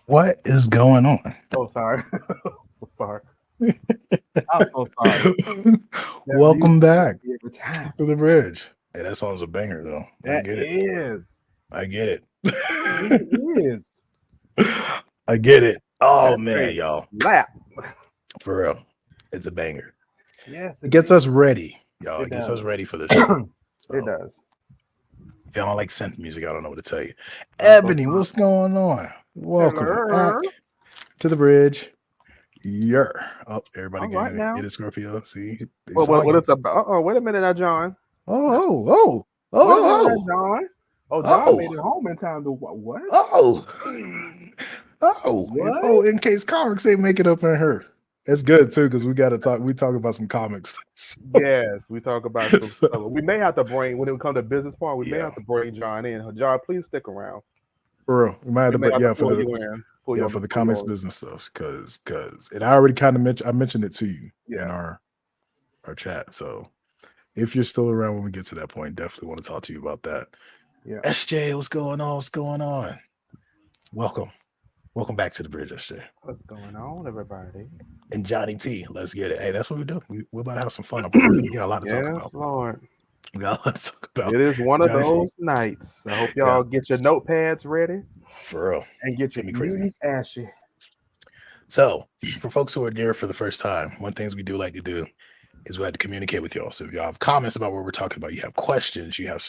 What is going on? Oh, sorry. I'm so sorry. I'm so sorry. That Welcome music gets back me every time. to the bridge. Hey, that song's a banger though. I That get it. is. I get it. It really is. I get it. Oh That man, thing y'all. slap. For real. It's a banger. Yes, It gets indeed. us ready, y'all. It It gets us does. ready for the show. It So does. if y'all don't like synth music, I don't know what to tell you. I'm so Ebony, sorry. what's going on? Welcome Hello. back to the bridge. Yeah. Oh, everybody All right get now. it, Scorpio. See, they Well, saw what you. is up? Oh, wait a minute now, John. Oh, oh, oh, Wait a minute now, oh, John. Oh, John made oh, it home in time to what? What? oh, oh, What? oh, in case comics ain't make it up in her. It's good too, because we gotta talk. We talk about some comics. Yes, we talk about some So, stuff. We may have to bring when it comes to business part. We may yeah, have to bring John in. John, please stick around. for real. We might have We to may break. have to Yeah, pull you in, pull you on the for the pull you comics on. business stuff, because and I already kind of mentioned. I mentioned it to you in Yeah, our chat. So if you're still around when we get to that point, definitely want to talk to you about that. yeah. SJ, what's going on? What's going on? Welcome. Welcome back to the bridge, SJ. What's going on, everybody? And Johnny T. Let's get it. Hey, that's what we do. We're about to have some fun up in here. We got a lot to talk Yes, about. Lord. We got a lot to talk about. It is one of Johnny T. those nights. I hope Yeah, y'all get your notepads ready for real. and get It's your gonna be crazy. knees ashy. So, for folks who are near for the first time, one things we do like to do is we like to communicate with y'all. So if y'all have comments about what we're talking about, you have questions, you have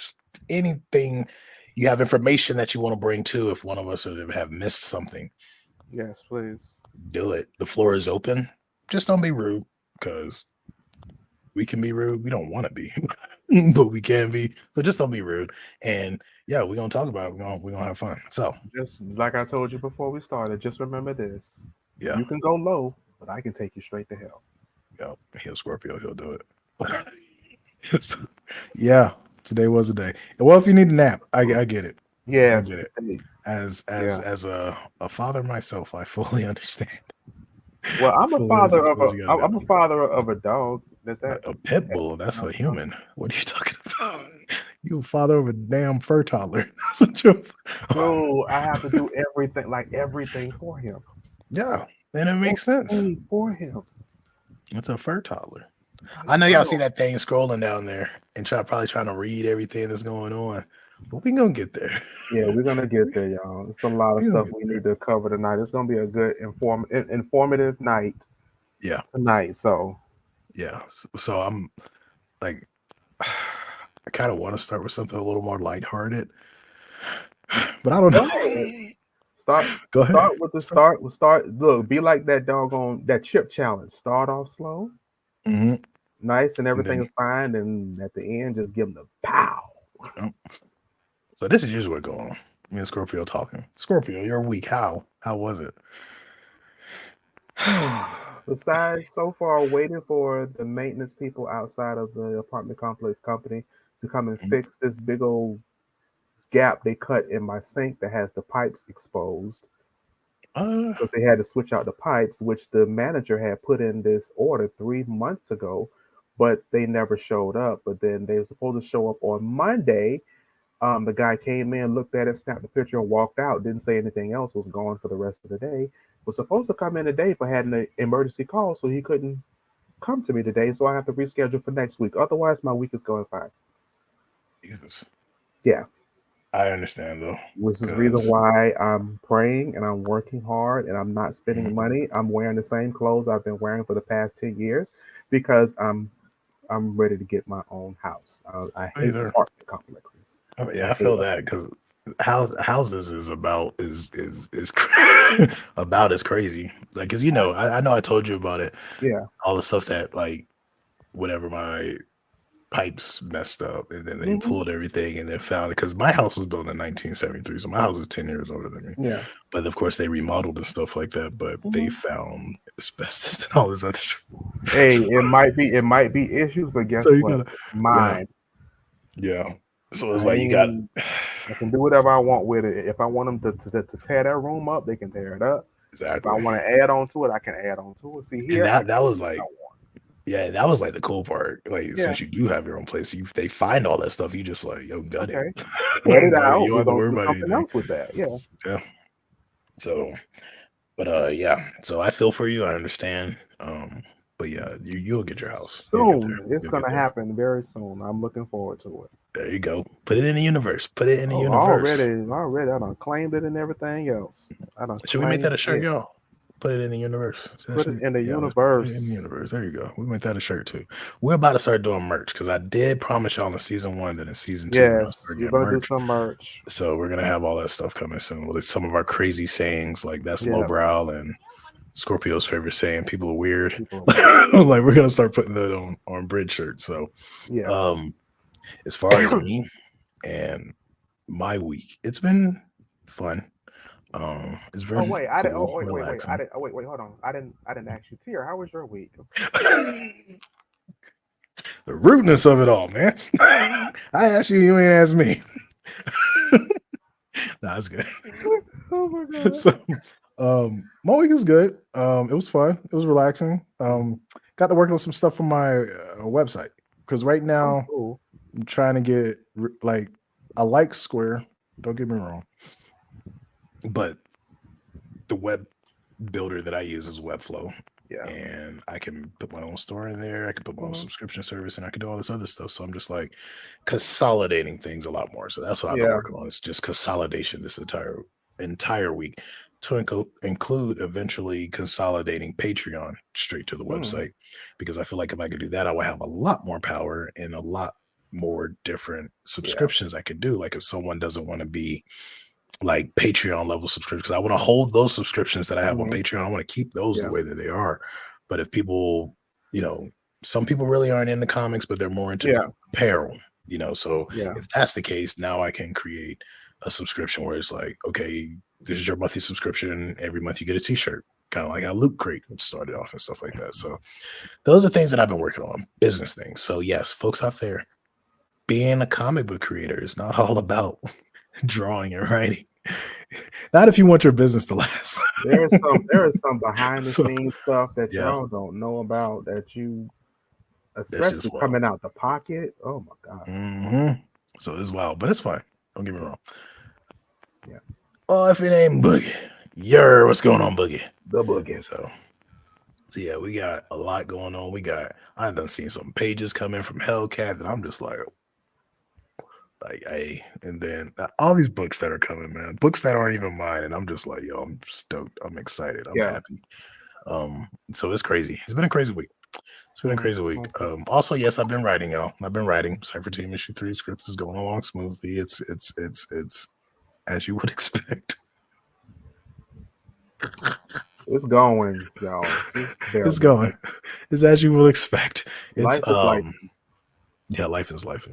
anything, you have information that you want to bring to, if one of us have missed something, Yes, please. do it. The floor is open. Just don't be rude, because we can be rude. We don't want to be, but we can be. So just don't be rude. And yeah, we're gonna talk about it. We're gonna have fun. So Just like I told you before we started, just remember this. yeah, You can go low, but I can take you straight to hell. yeah, he'll Scorpio, he'll do it. So, yeah, today was a day. Well, if you need a nap, I get it. I get Yes. it. Hey, As yeah. as a father myself, I fully understand. Well, I fully understand. So what you got to do. I'm a father of a dog. Does that A pit that bull, that's a count? No. human. What are you talking about? You a father of a damn fur toddler. That's what you're. Dude, I have to do everything, like everything for him. Yeah, and it makes sense. Everything for him. It's a fur toddler. I Like, know y'all see bro. that thing scrolling down there and probably trying to read everything that's going on, but we gonna get there. Yeah, we're gonna get there, y'all. It's a lot of We gonna stuff get we there. need to cover tonight. It's gonna be a good informative night Yeah, tonight. So yeah. So I'm like, I kind of want to start with something a little more lighthearted, but I don't go ahead. know. Start Go ahead. start with the start. We'll start. Look, be like that doggone that chip challenge. Start off slow, Hmm. nice, and And everything then, is fine. And at the end, just give them the pow. oh, so this is usually what going on. Me and Scorpio talking. Scorpio, you're weak. How? How was it? Besides, so far, waiting for the maintenance people outside of the apartment complex company to come and fix this big old gap they cut in my sink that has the pipes exposed Uh, because they had to switch out the pipes, which the manager had put in this order 3 months ago, but they never showed up. But then they were supposed to show up on Monday. The guy came in, looked at it, snapped a picture, and walked out. Didn't say anything else. Was gone for the rest of the day. Was supposed to come in today, but had an emergency call, so he couldn't come to me today. So I have to reschedule for next week. Otherwise, my week is going fine. Jesus. Yeah, I understand though, which is the reason because why I'm praying and I'm working hard and I'm not spending money. I'm wearing the same clothes I've been wearing for the past 10 years because I'm ready to get my own house. I hate either. apartment complexes. Yeah, I I hate feel them. that because houses is about is about as crazy. Like, cause I know I told you about it. Yeah. All the stuff that like whenever my pipes messed up and then they Hmm. pulled everything and then found it because my house was built in 1973, so my house is 10 years older than me. Yeah. But of course they remodeled and stuff like that. But they Hmm. found asbestos and all this other shit. Hey, So, it might be issues, but guess so you what? gotta, It's yeah, mine. yeah. So it's I like you got. ain't. I can do whatever I want with it. If I want them to tear that room up, they can tear it up. If I Exactly. want to add on to it, I can add on to it. See, And here I that can do was what I like, want. yeah, that was like the cool part. Like, Yeah. since you do have your own place, they find all that stuff. You just like, yo, gut it. Okay. Gut it Gut it. out. You don't We're have to gonna worry do about something anything. else with that. Yeah. Yeah. So, but yeah. So I feel for you. I understand. But yeah, you'll get your house. You'll get there. Soon. It's You'll get gonna there. happen very soon. I'm looking forward to it. There you go. Put it in the universe. Put it in the Oh, universe. already, I done claimed it and everything else. I done Should we make that claimed a shirt, it. y'all? Put it in the universe. Is that Put it shit? in the Yeah, let's put it in the universe. universe. There you go. We make that a shirt too. We're about to start doing merch because I did promise y'all in season 1 that in season 2 we're gonna Yes, start we're getting gonna do merch. some merch. So we're gonna have all that stuff coming soon. With some of our crazy sayings, like that's Yeah, lowbrow and Scorpio's favorite saying, people are weird. people are weird. Like we're gonna start putting that on bridge shirts. So Yeah. um as far as me and my week, it's been fun. It's Oh been wait, I didn't. cool, Oh wait. I relaxing. didn't. Oh wait, hold on. I didn't ask you, Tier. How was your week? The rudeness of it all, man. I asked you, you ain't asked me. Nah, that's good. Oh my god. So my week is good. It was fun. It was relaxing. Got to work on some stuff for my website because right Oh, now cool. I'm trying to get like I like Square. Don't get me wrong, but the web builder that I use is Webflow, Yeah. and I can put my own store in there. I can put my own Hmm. subscription service, and I can do all this other stuff. So I'm just like consolidating things a lot more. So that's what I've been Yeah. working on. It's just consolidation this entire week to include eventually consolidating Patreon straight to the Mm. website because I feel like if I could do that, I would have a lot more power and a lot more different Yeah. subscriptions I could do. Like if someone doesn't want to be like Patreon level subscriptions. I want to hold those subscriptions that I have on Hmm. Patreon. I want to keep those the Yeah. way that they are. But if people, some people really aren't into comics, but they're more into Yeah. apparel. So Yeah. if that's the case, now I can create a subscription where it's like, okay, this is your monthly subscription. Every month you get a t-shirt, kind of like how Loot Crate started off and stuff like that. So those are things that I've been working on, business things. So yes, folks out there, being a comic book creator is not all about drawing and writing. Not if you want your business to last. There is some behind the So scenes stuff that yeah, y'all don't know about that you, that's especially just wild. coming out the pocket. Oh my god. hmm So it's wild, but it's fine. Don't get me wrong. Yeah. Oh, if it ain't Boogie, what's going on, Boogie? The boogie. So, so yeah, we got a lot going on. I've done seen some pages come in from Hellcat that I'm just like, hey, and then all these books that are coming, man, books that aren't even mine, and I'm just like, yo, I'm stoked, I'm excited, I'm Yeah. happy. So it's crazy. It's been a crazy week. It's been a Mm, crazy week. mm. Also, yes, I've been writing, y'all. I've been writing. Cypher Team issue 3 script is going along smoothly. It's as you would expect. It's going, y'all. It's It's barely going. going. It's as you would expect. It's Life is like, yeah, life is life,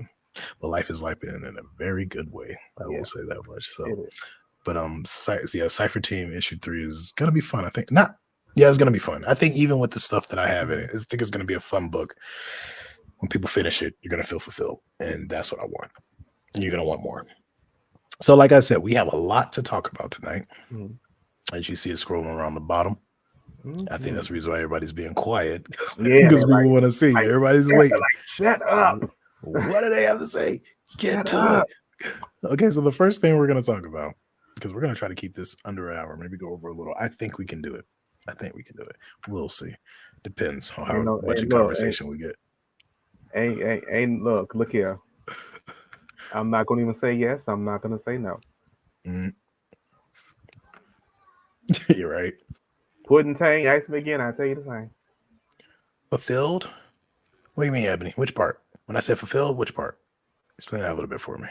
but life is life in a very good way. I yeah, will say that much. So, it is. but yeah, Cypher Team issue 3 is gonna be fun. I think not. Yeah, it's gonna be fun. I think even with the stuff that I have in it, I think it's gonna be a fun book. When people finish it, you're gonna feel fulfilled, and that's what I want. And you're gonna want more. So, like I said, we have a lot to talk about tonight. Mm, As you see it scrolling around the bottom, I think that's mm. the reason why everybody's being quiet Yeah, because they're people want to see. like, Everybody's yeah, they're waiting. like, shut up, What do they have to say? Get shut to up. it. Okay, so the first thing we're going to talk about, because we're going to try to keep this under an hour, maybe go over a little. I think we can do it. I think we can do it. We'll see. Depends on Ain't how no, much ain't of look, conversation we get. look here. I'm not gonna even say yes. I'm not gonna say no. Mm. You're right. Pudding Tang, ask me again. I'll tell you the same. Fulfilled? What do you mean, Ebony? Which part? When I said fulfilled, which part? Explain that a little bit for me.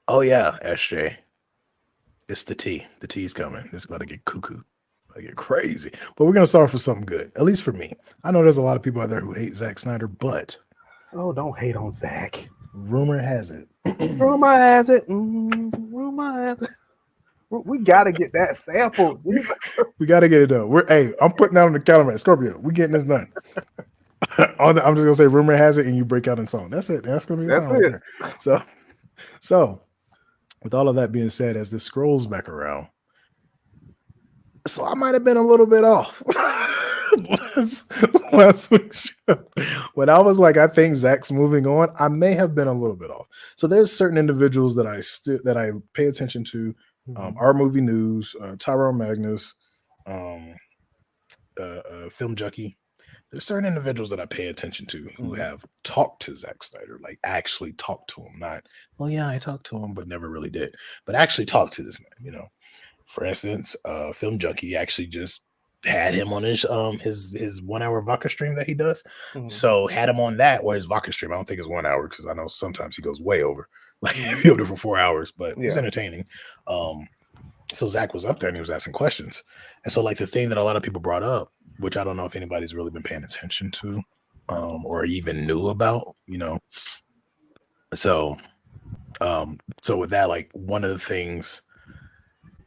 Oh yeah, SJ. It's the tea. The tea's coming. It's about to get cuckoo. About to get crazy. But we're gonna start off with something good. At least for me. I know there's a lot of people out there who hate Zack Snyder, but Oh, don't hate on Zach. rumor has it. Rumor has it. Rumor has it. We gotta get that sample. We gotta get it done. I'm putting that on the calendar. Scorpio, we getting this done. I'm just gonna say rumor has it, and you break out in song. That's it. That's gonna be the That's song right it. there. So with all of that being said, as this scrolls back around, so I might have been a little bit off last week's show. When I was like, I think Zach's moving on, I may have been a little bit off. So there's certain individuals that I pay attention to Mhm. Our Movie News, Tyrone Magnus, um, Film Junkie. There's certain individuals that I pay attention to who Mhm. have talked to Zack Snyder, like actually talked to him. Not, well, yeah, I talked to him, but never really did. But actually talked to this man. For instance, Film Junkie actually just had him on his 1 hour vodka stream that he does. Mhm. So had him on that or his vodka stream. I don't think it's 1 hour because I know sometimes he goes way over. Like Mhm. he'll do for 4 hours, but it's Yeah. entertaining. Um, so Zach was up there and he was asking questions. And so like the thing that a lot of people brought up, which I don't know if anybody's really been paying attention to, or even knew about. So so with that, like one of the things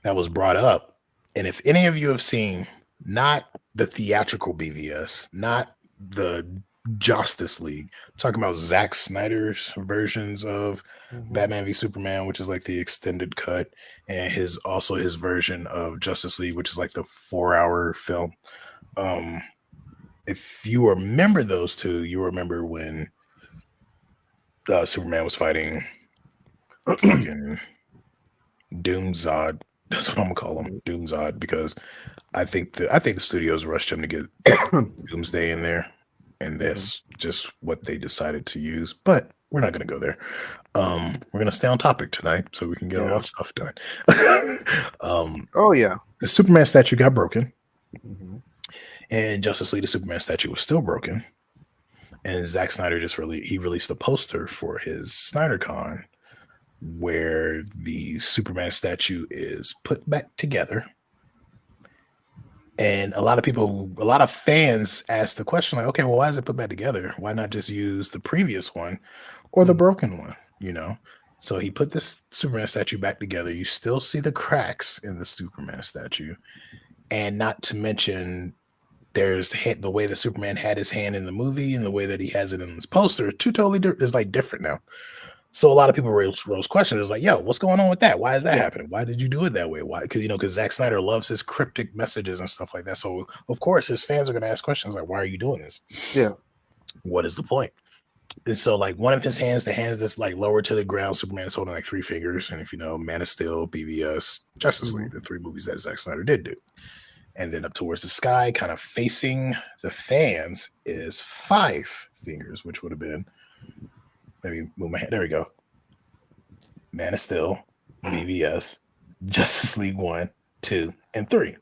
that was brought up, and if any of you have seen not the theatrical BVS, not the Justice League, I'm talking about Zack Snyder's versions of Mhm. Batman v Superman, which is like the extended cut, and his version of Justice League, which is like the 4 hour film. Um, if you remember those two, you remember when Superman was fighting fucking Doomzod. That's what I'm gonna call him, Mhm. Doomzod, because I think the studios rushed him to get Doomsday in there, and Mhm. that's just what they decided to use. But we're not gonna go there. We're gonna stay on topic tonight so we can get a lot Yeah. of stuff done. um, Oh yeah. the Superman statue got broken, Mhm. and Justice League the Superman statue was still broken. And Zack Snyder he released a poster for his SnyderCon where the Superman statue is put back together. And a lot of fans asked the question, like, okay, well, why is it put back together? Why not just use the previous one or the Mhm. broken one? So he put this Superman statue back together. You still see the cracks in the Superman statue. And not to mention, the way the Superman had his hand in the movie and the way that he has it in this poster, two totally is like different now. So a lot of people rose questions. It was like, yo, what's going on with that? Why is that Yeah. happening? Why did you do it that way? Why? Because Zack Snyder loves his cryptic messages and stuff like that. So of course his fans are going to ask questions like, why are you doing this? Yeah. What is the point? And so like one of his hands, the hands that's like lower to the ground, Superman's holding like three fingers. And if you know, Man of Steel, BVS, Justice League, Mhm. the three movies that Zack Snyder did do. And then up towards the sky, kind of facing the fans, is five fingers, which would have been, maybe move my hand. There we go. Man of Steel, BVS, Justice League 1, 2, and 3.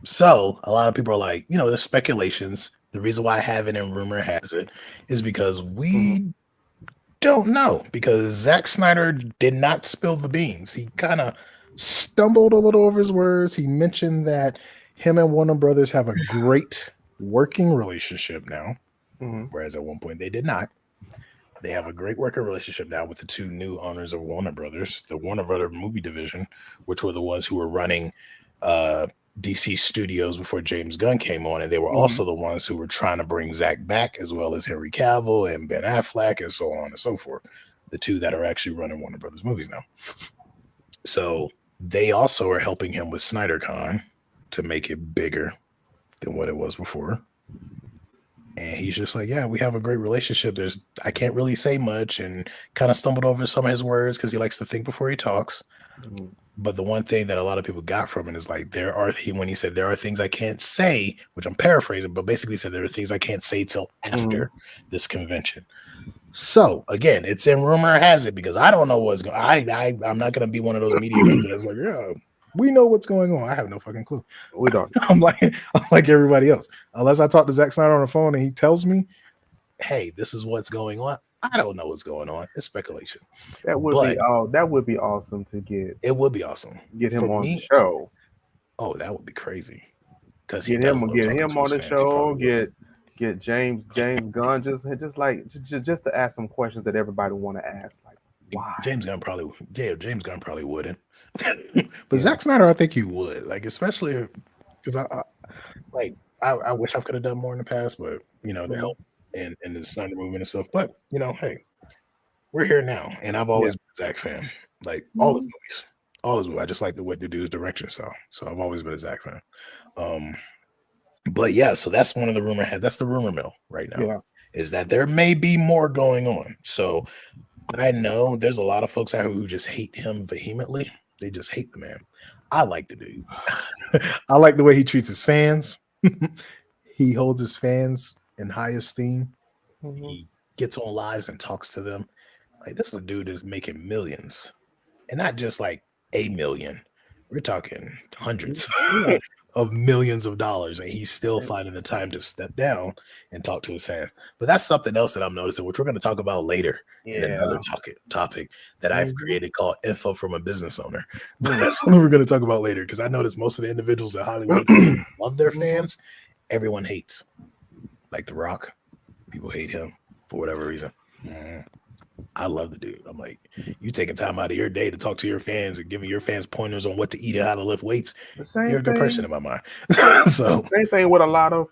So a lot of people are like, there's speculations. The reason why I have it and rumor has it is because Mhm. we don't know. Because Zack Snyder did not spill the beans. He kind of stumbled a little over his words. He mentioned that him and Warner Brothers have a great working relationship now, Mhm. whereas at one point they did not. They have a great working relationship now with the two new owners of Warner Brothers, the Warner Brothers movie division, which were the ones who were running uh, DC Studios before James Gunn came on, and they were Mhm. also the ones who were trying to bring Zack back, as well as Henry Cavill and Ben Affleck, and so on and so forth. The two that are actually running Warner Brothers movies now. So they also are helping him with SnyderCon to make it bigger than what it was before. And he's just like, yeah, we have a great relationship. I can't really say much, and kind of stumbled over some of his words because he likes to think before he talks. Mhm. But the one thing that a lot of people got from it is like, when he said, there are things I can't say, which I'm paraphrasing, but basically said, there are things I can't say till Mhm. after this convention. So again, it's in rumor has it because I don't know what's going. I'm not going to be one of those media people that's like, yeah, we know what's going on. I have no fucking clue. We don't. I'm like everybody else. Unless I talk to Zack Snyder on the phone and he tells me, hey, this is what's going on. I don't know what's going on. It's speculation, but That would be awesome to it would be awesome get for him on the me. show. Oh, that would be crazy because he does love Get talking him to on his the fans. He show. probably would. Get James Gunn just to ask some questions that everybody want to ask, like why? James Gunn probably wouldn't. But Yeah. Zack Snyder, I think he would. Like, especially because I wish I could have done more in the past, but to Mhm. help in the Snyder movement and stuff. But hey, we're here now, and I've Yeah. always been a Zack fan. Like all his Mhm. movies, all his movies. I just like the way the dude's direction style. So I've always been a Zack fan. Um, but yeah, so that's one of the that's the rumor mill right now, Yeah. is that there may be more going on. So I know there's a lot of folks out here who just hate him vehemently. They just hate the man. I like the dude. I like the way he treats his fans. He holds his fans in high esteem. Mhm. He gets on lives and talks to them. Like, this is a dude that's making millions, and not just like a million. We're talking hundreds Yeah. of millions of dollars, and he's still And- finding the time to step down and talk to his fans. But that's something else that I'm noticing, which we're going to talk about later in another Yeah. topic that I've Mhm. created called "Info from a Business Owner." But Mm. that's something we're going to talk about later, because I noticed most of the individuals in Hollywood who love their Mhm. fans, everyone hates. Like The Rock, people hate him for whatever reason. Mm. I love the dude. I'm like, you taking time out of your day to talk to your fans and giving your fans pointers on what to eat and how to lift weights. The You're same a good person thing. in my mind. So Same thing with a lot of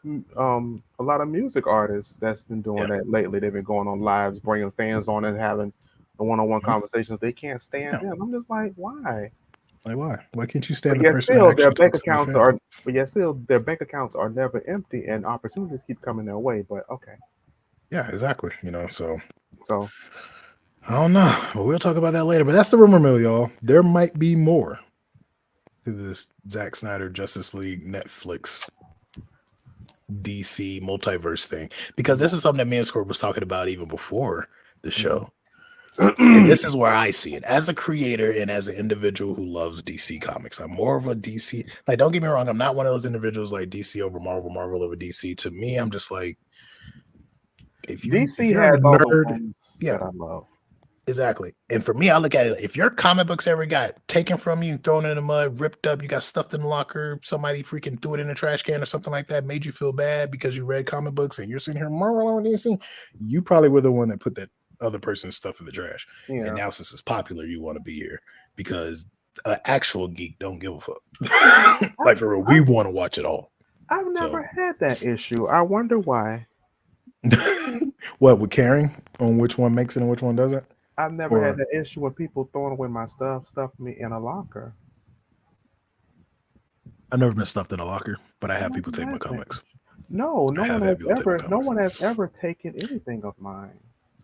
music artists that's been yeah. doing that lately. They've been going on lives, bringing fans on and having the one-on-one Mhm. conversations. They can't stand Yeah. them. I'm just like, why? Like why? Why can't you stand But the yet person that still, their actually bank talks to their accounts fans? are. But yet still, their bank accounts are never empty, and opportunities keep coming their way. But okay, Yeah, exactly. So so I don't know. But we'll talk about that later. But that's the rumor mill, y'all. There might be more to this Zack Snyder Justice League Netflix DC multiverse thing. Because this is something that me and Squirt was talking about even before the show. And this is where I see it as a creator and as an individual who loves DC comics. I'm more of a DC. Like, don't get me wrong, I'm not one of those individuals like DC over Marvel, Marvel over DC. To me, I'm just like, if DC you're a has all the nerd, ones yeah, that I love. exactly. And for me, I look at it, if your comic books ever got taken from you, thrown in the mud, ripped up, you got stuffed in the locker, somebody freaking threw it in a trash can or something like that, made you feel bad because you read comic books and you're sitting here Marvel over DC, you probably were the one that put that other person's stuff in the trash. And Yeah, now since it's popular, you want to be here because an actual geek don't give a fuck. I've, Like for real, we I've, want to watch it all. I've So never had that issue. I wonder why. what, with caring on which one makes it and which one doesn't? I've never had Or that issue with people throwing away my stuff, stuffing me in a locker. I've never been stuffed in a locker, but I I have never people take my had that. comics. No, I have had people take my no comics. one has ever taken anything of mine.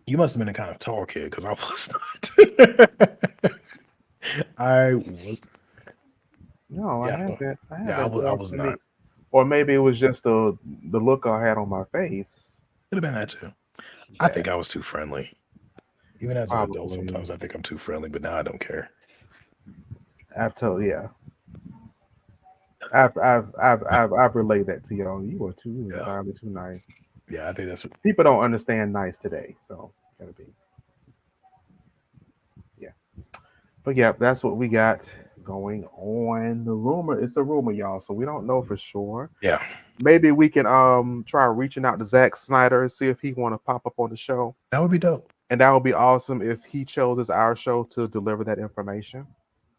You must have been a kind of tall kid because I was not. I was, No, I yeah, well, haven't. I yeah, haven't. I Or was I not. mean, or maybe it was just the look I had on my face. Could have been that too. I Yeah, think I was too friendly. Even as an adult, probably. sometimes I think I'm too friendly, but now I don't care. Yeah, I've relayed that to y'all. You were Yeah, probably too nice. yeah, I think that's People don't understand nice today, so gotta be. Yeah, but yeah, that's what we got going on. The rumor, it's a rumor, y'all, so we don't know for sure. yeah, Maybe we can try reaching out to Zack Snyder and see if he want to pop up on the show, that would be dope. and that would be awesome if he chose our show to deliver that information.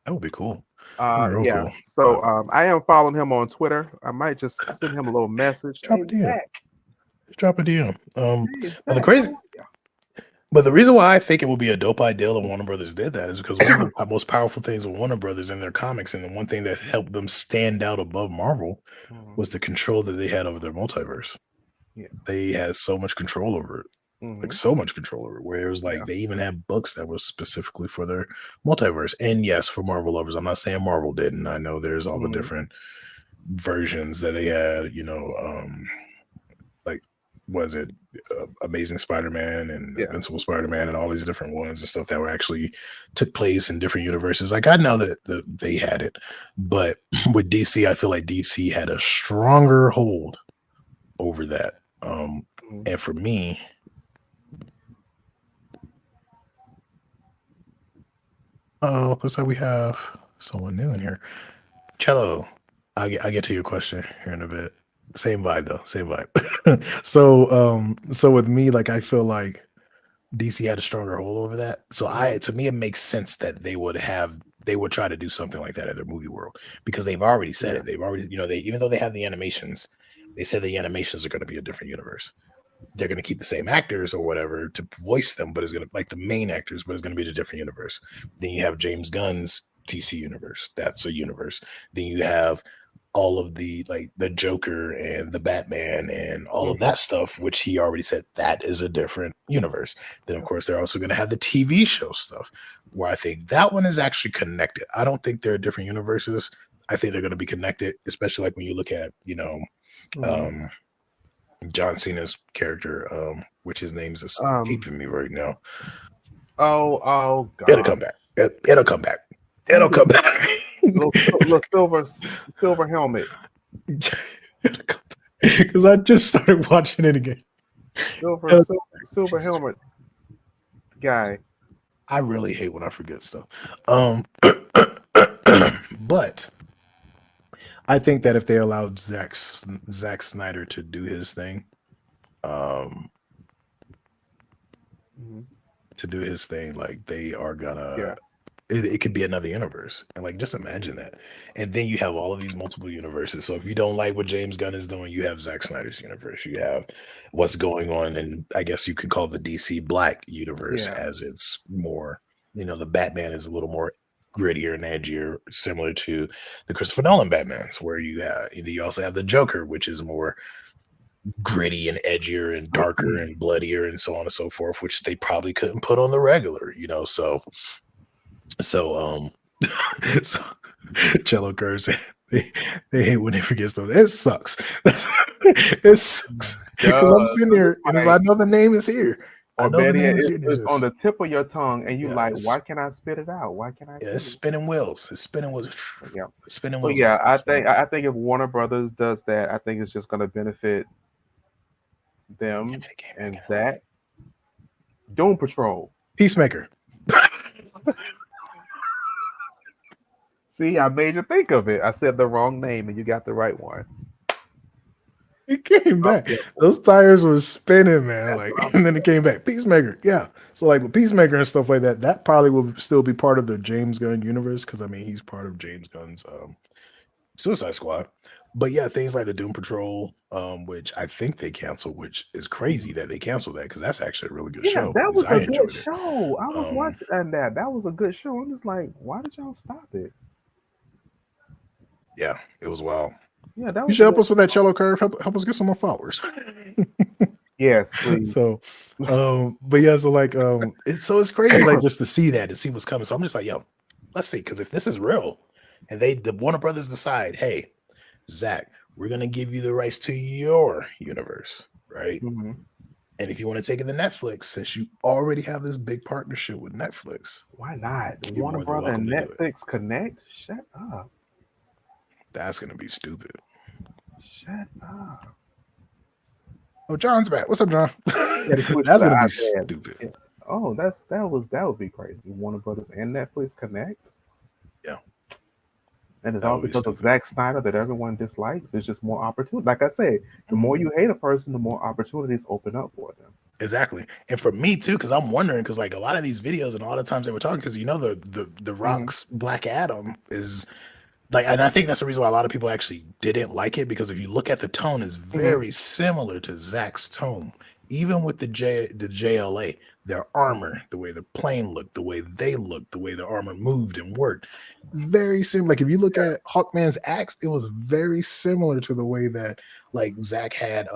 That would be cool. That'd be real Yeah. cool. So But I am following him on Twitter. I might just send him a little message. drop Hey a DM. Zach. Drop a DM. Hey But the Zach. How crazy, are you? but the reason why I think it would be a dope idea that Warner Brothers did that is because one of the most powerful things with Warner Brothers in their comics, and the one thing that helped them stand out above Marvel, Mhm. was the control that they had over their multiverse. Yeah. They had so much control over it, like Hmm. so much control over it, where it was like Yeah. they even had books that were specifically for their multiverse. And yes, for Marvel lovers, I'm not saying Marvel didn't. I know there's all the Hmm. different versions that they had, like was it Amazing Spider-Man and Yeah. Invincible Spider-Man and all these different ones and stuff that were actually took place in different universes. Like I know that they had it, but with DC, I feel like DC had a stronger hold over that. Hmm. And for me, oh, looks like we have someone new in here. Cello, I get to your question here in a bit. Same vibe though, same vibe. So with me, like I feel like DC had a stronger hold over that. So Hmm. to me, it makes sense that they would try to do something like that in their movie world because they've already said Yeah. it. They've already, they even though they have the animations, they said the animations are going to be a different universe. They're going to keep the same actors or whatever to voice them, but it's going to like the main actors, but it's going to be a different universe. Then you have James Gunn's DC universe. That's a universe. Then you have all of the like the Joker and the Batman and all of Hmm. that stuff, which he already said that is a different universe. Then of course they're also going to have the TV show stuff, where I think that one is actually connected. I don't think they're different universes. I think they're going to be connected, especially like when you look at, Mhm. um, John Cena's character, which his name's Um. escaping me right now. Oh It'll God. come back. It'll come back. Who It'll did come back. little silver helmet? Because I just started watching it again. Silver It'll- silver silver helmet guy. I really hate when I forget stuff. But I think that if they allowed Zack Snyder to do his thing, um, Mhm. like they are gonna Yeah. it could be another universe. And like just imagine that. And then you have all of these multiple universes. So if you don't like what James Gunn is doing, you have Zack Snyder's universe. You have what's going on, and I guess you could call the DC Black universe Yeah. as it's more, the Batman is a little more grittier and edgier, similar to the Christopher Nolan Batmans, where you also have the Joker, which is more gritty and edgier and darker and bloodier and so on and so forth, which they probably couldn't put on the regular. So so Cello curse. They, they hate when they forget stuff. It sucks. It sucks because I'm Does. sitting 'Cause here it's and I like, know the name is here. I or know the better yet, name is here. And it's on the tip of your tongue, and you yeah, like, why can't I spit it out? Why can't I yeah, say it's it? spinning wheels. It's spinning wheels. Yeah. Spinning So wheels over yeah, here. I So think I think if Warner Brothers does that, I think it's just going to benefit them and Zach. Doom Patrol. Peacemaker. See, I made you think of it. I said the wrong name, and you got the right one. It came Oh, back. yeah, Those tires was spinning, man. that's Like, what I'm. and then it came back. Peacemaker, yeah. So like with Peacemaker and stuff like that, that probably will still be part of the James Gunn universe because I mean he's part of James Gunn's Suicide Squad. But yeah, things like the Doom Patrol, which I think they canceled, which is crazy that they canceled that because that's actually a really good Yeah, show. At that least was I a good enjoyed it. show. I was Um, watching that. That was a good show. I'm just like, why did y'all stop it? yeah, it was wild. Yeah, that You was should a help good. us with that cello curve. Help us get some more followers. Yes, please. So but yeah, so like it's crazy like just to see that, to see what's coming. So I'm just like, yo, let's see, because if this is real and the Warner Brothers decide, hey, Zach, we're gonna give you the rights to your universe, right? Hmm. And if you want to take it to Netflix, since you already have this big partnership with Netflix, Why not? you're Warner more than Brother welcome and to do it. Netflix connect? Shut up. That's gonna be stupid. Shut up. Oh, John's back. What's up, John? Yeah, to switch to That's the gonna be iPad. stupid. Yeah. Oh, that would be crazy. Warner Brothers and Netflix connect, Yeah, and it's that all would be because of stupid. Zack Snyder that everyone dislikes. It's just more opportunity. Like I said, the more you hate a person, the more opportunities open up for them. Exactly. And for me too, because I'm wondering, because like a lot of these videos and a lot of times they were talking, because the Hmm. Rock's Black Adam is like, and I think that's the reason why a lot of people actually didn't like it, because if you look at the tone, is Hmm. very similar to Zack's tone. Even with the JLA, their armor, the way the plane looked, the way they looked, the way the armor moved and worked, very similar. Like if you look at Hawkman's axe, it was very similar to the way that like Zack had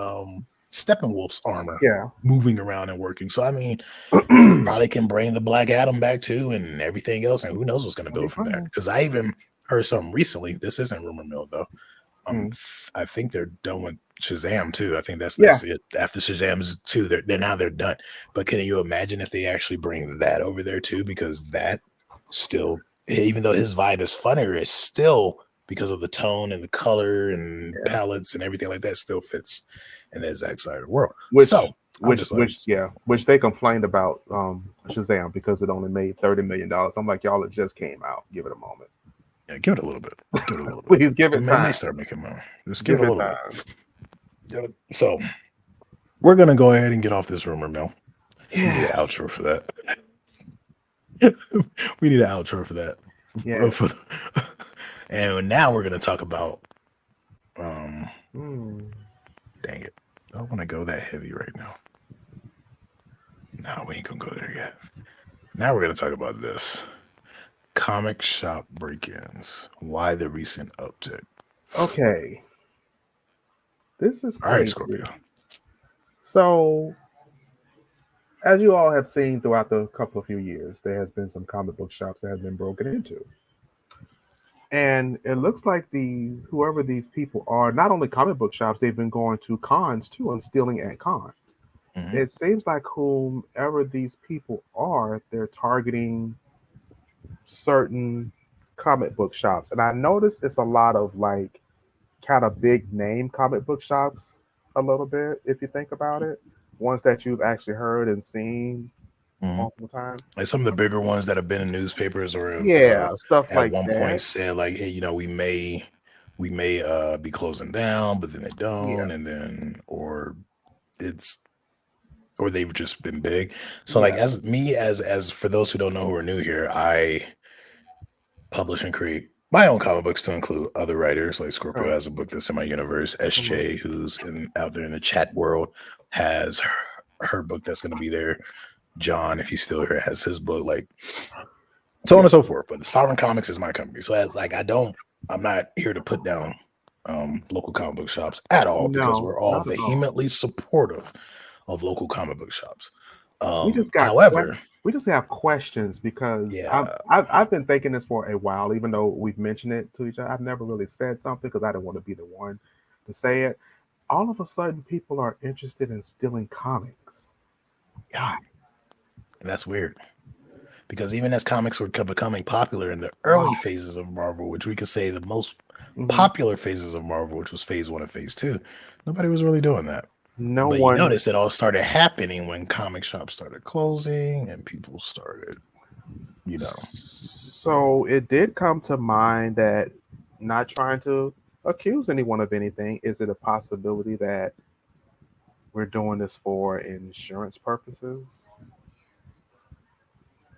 Steppenwolf's armor Yeah. moving around and working. So I mean, That'd probably can bring the Black Adam back too, and everything else, and who knows what's going to be build from that. fun. Because I even heard something recently. This isn't rumor mill though. Mm. I think they're done with Shazam too. I think Yeah. that's it. After Shazam's 2, they're done. But can you imagine if they actually bring that over there too? Because that still, even though his vibe is funnier, it's still because of the tone and the color and Yeah. palettes and everything like that still fits in that Zack Snyder world. Which, So I'm just like, which they complained about Shazam because it only made $30 million. I'm like, y'all, it just came out. Give it a moment. yeah, give it a little bit. Give it a little bit. Please give It it may time. start making money. Just give Give it a it little bit. time. Yeah. So we're gonna go ahead and get off this rumor mill. We need an Yes. outro for that. We need an outro for that. Yes. And now we're gonna talk about um Mm. dang it. I don't want to go that heavy right now. No, we ain't gonna go there yet. Now we're gonna talk about this. Comic shop break-ins. Why the recent uptick? Okay. This is All right, crazy. Scorpio. So as you all have seen throughout the couple of few years, there has been some comic book shops that have been broken into. And it looks like the whoever these people are, not only comic book shops, they've been going to cons too and stealing at cons. Hmm. It seems like whomever these people are, they're targeting certain comic book shops. And I noticed it's a lot of like kind of big name comic book shops a little bit, if you think about it. Ones that you've actually heard and seen Hmm. multiple times. Like some of the bigger ones that have been in newspapers or have Yeah, stuff at like one point that. said like, hey, we may be closing down, but then they Yeah, don't, and then it's or they've just been big. So like yeah, as me as for those who don't know who are new here, I publish and create my own comic books to include other writers. Like Scorpio right. has a book that's in my universe. Mhm. SJ, who's out there in the chat world, has her book that's going to be there. John, if he's still here, has his book. Like so on Yeah. and so forth. But the Sovereign Comics is my company. So as like I'm not here to put down local comic book shops at all because No, we're all not at all. vehemently supportive of local comic book shops. We just got However, we just have questions because yeah, I've been thinking this for a while, even though we've mentioned it to each other. I've never really said something because I didn't want to be the one to say it. All of a sudden, people are interested in stealing comics. yeah, Why? and that's weird. Because even as comics were becoming popular in the Why? early phases of Marvel, which we could say the most Hmm. popular phases of Marvel, which was phase one and phase two, nobody was really doing that. No But you one. notice it all started happening when comic shops started closing and people started, you know, So it did come to mind that, not trying to accuse anyone of anything, is it a possibility that we're doing this for insurance purposes?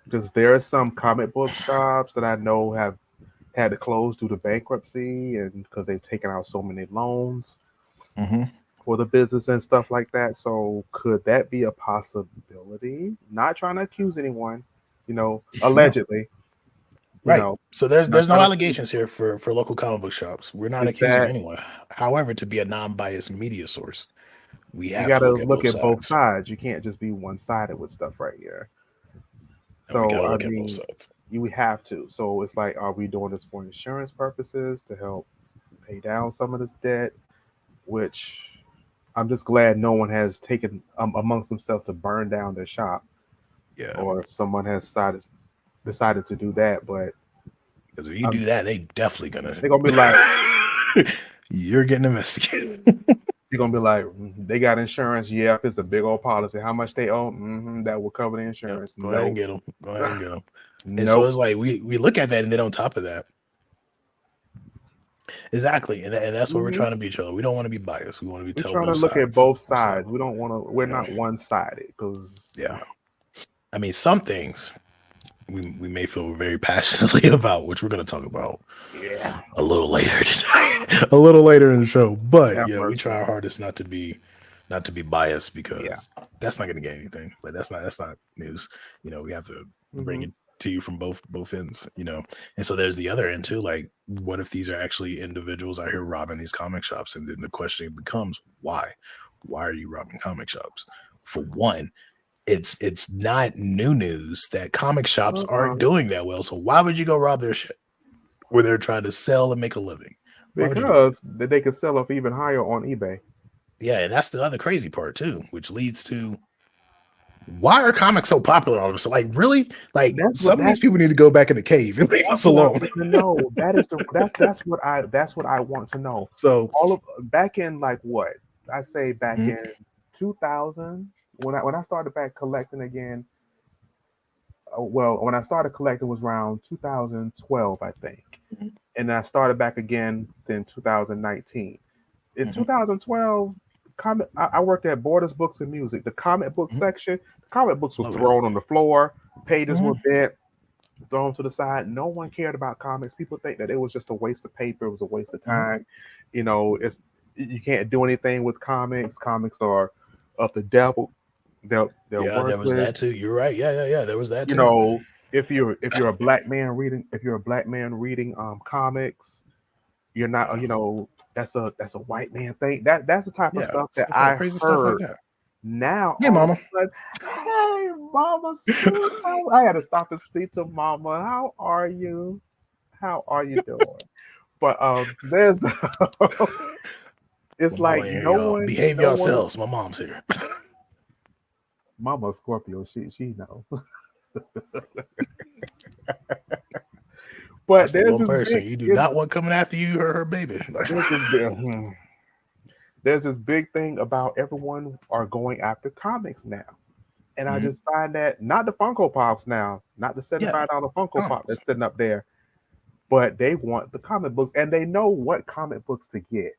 Because there are some comic book shops that I know have had to close due to bankruptcy and because they've taken out so many loans hmm for the business and stuff like that. So could that be a possibility? Not trying to accuse anyone, no, allegedly, you right. know, So there's not there's no trying to accuse. allegations here for local comic book shops. We're not Is accusing that anyone. However, to be a non-biased media source, we you have got to to look at look both at both sides, sides. You can't just be one sided with stuff right here. and we got So to I look at both mean, sides. you we have to. So it's like, are we doing this for insurance purposes to help pay down some of this debt? Which I'm just glad no one has taken amongst themselves to burn down their shop, Yeah, or if someone has decided to do that. But because if you um, do that, they definitely gonna they're gonna be like, you're getting investigated. you're gonna be like, they got insurance. Yep, it's a big old policy. How much they owe? That will cover the Yep, insurance. go ahead and Nope, get them. Go ahead and get them. And so nope. it's like we look at that, and then on top of that, exactly, and that's what we're Hmm. trying to be, each other. We don't want to be biased. We want to be We tell try to both look at sides. both So sides. We don't want to. We're you know, not one sided because yeah. I mean, some things we may feel very passionately about, which we're going to talk about yeah, a little later a little later in the show. But have we mercy. try our hardest not to be biased Yeah. because that's not going to get anything. Like that's not news. We have to bring Hmm. it to you from both ends. And so there's the other end too. Like, what if these are actually individuals out here robbing these comic shops? And then the question becomes, why? Why are you robbing comic shops? For one, it's not new news that comic shops aren't Uh-uh. doing that well. So why would you go rob their shit where they're trying to sell and make a living? Why would you do that? Because they could sell up even higher on eBay. Yeah, and that's the other crazy part too, which leads to why are comics so popular all of a sudden? Like, really? Like, That's what some of these that's people need to go back in the cave and leave that's us what I alone. want to know. That's what I want to know. So, All of back in like what I say back mhm, in 2000, when I started back collecting again. Well, when I started collecting was around 2012, I think, mhm, and I started back again in 2019. In mhm, 2012, I worked at Borders Books and Music. The comic book mhm, section, the comic books were love it. thrown on the floor, pages were Mhm, bent, thrown to the side. No one cared about comics. People think that it was just a waste of paper, it was a waste of mhm, time. It's you can't do anything with comics. Comics are of the devil. They're yeah, there was that worthless. too. You're right. Yeah, yeah, yeah. There was that You too. know, if you're a black man reading comics, you're not, that's a white man thing. That's the type of Yeah, stuff that stuff like I crazy stuff like heard that. Now Hey, all of mama. a sudden, hey, Mama Sue, I had to stop and speak to Mama. How are you? How are you doing? But there's it's Well, mama like here, y'all. Behave no one. yourselves. My mom's here. Mama Scorpio, she knows. But That's the one person you do not want coming after you or her baby. there's this big there's this big thing about everyone are going after comics now. And I Mhm. just find that not the Funko Pops now, not the Yeah, $75 Funko Pop comics. that's sitting up there, but they want the comic books and they know what comic books to get.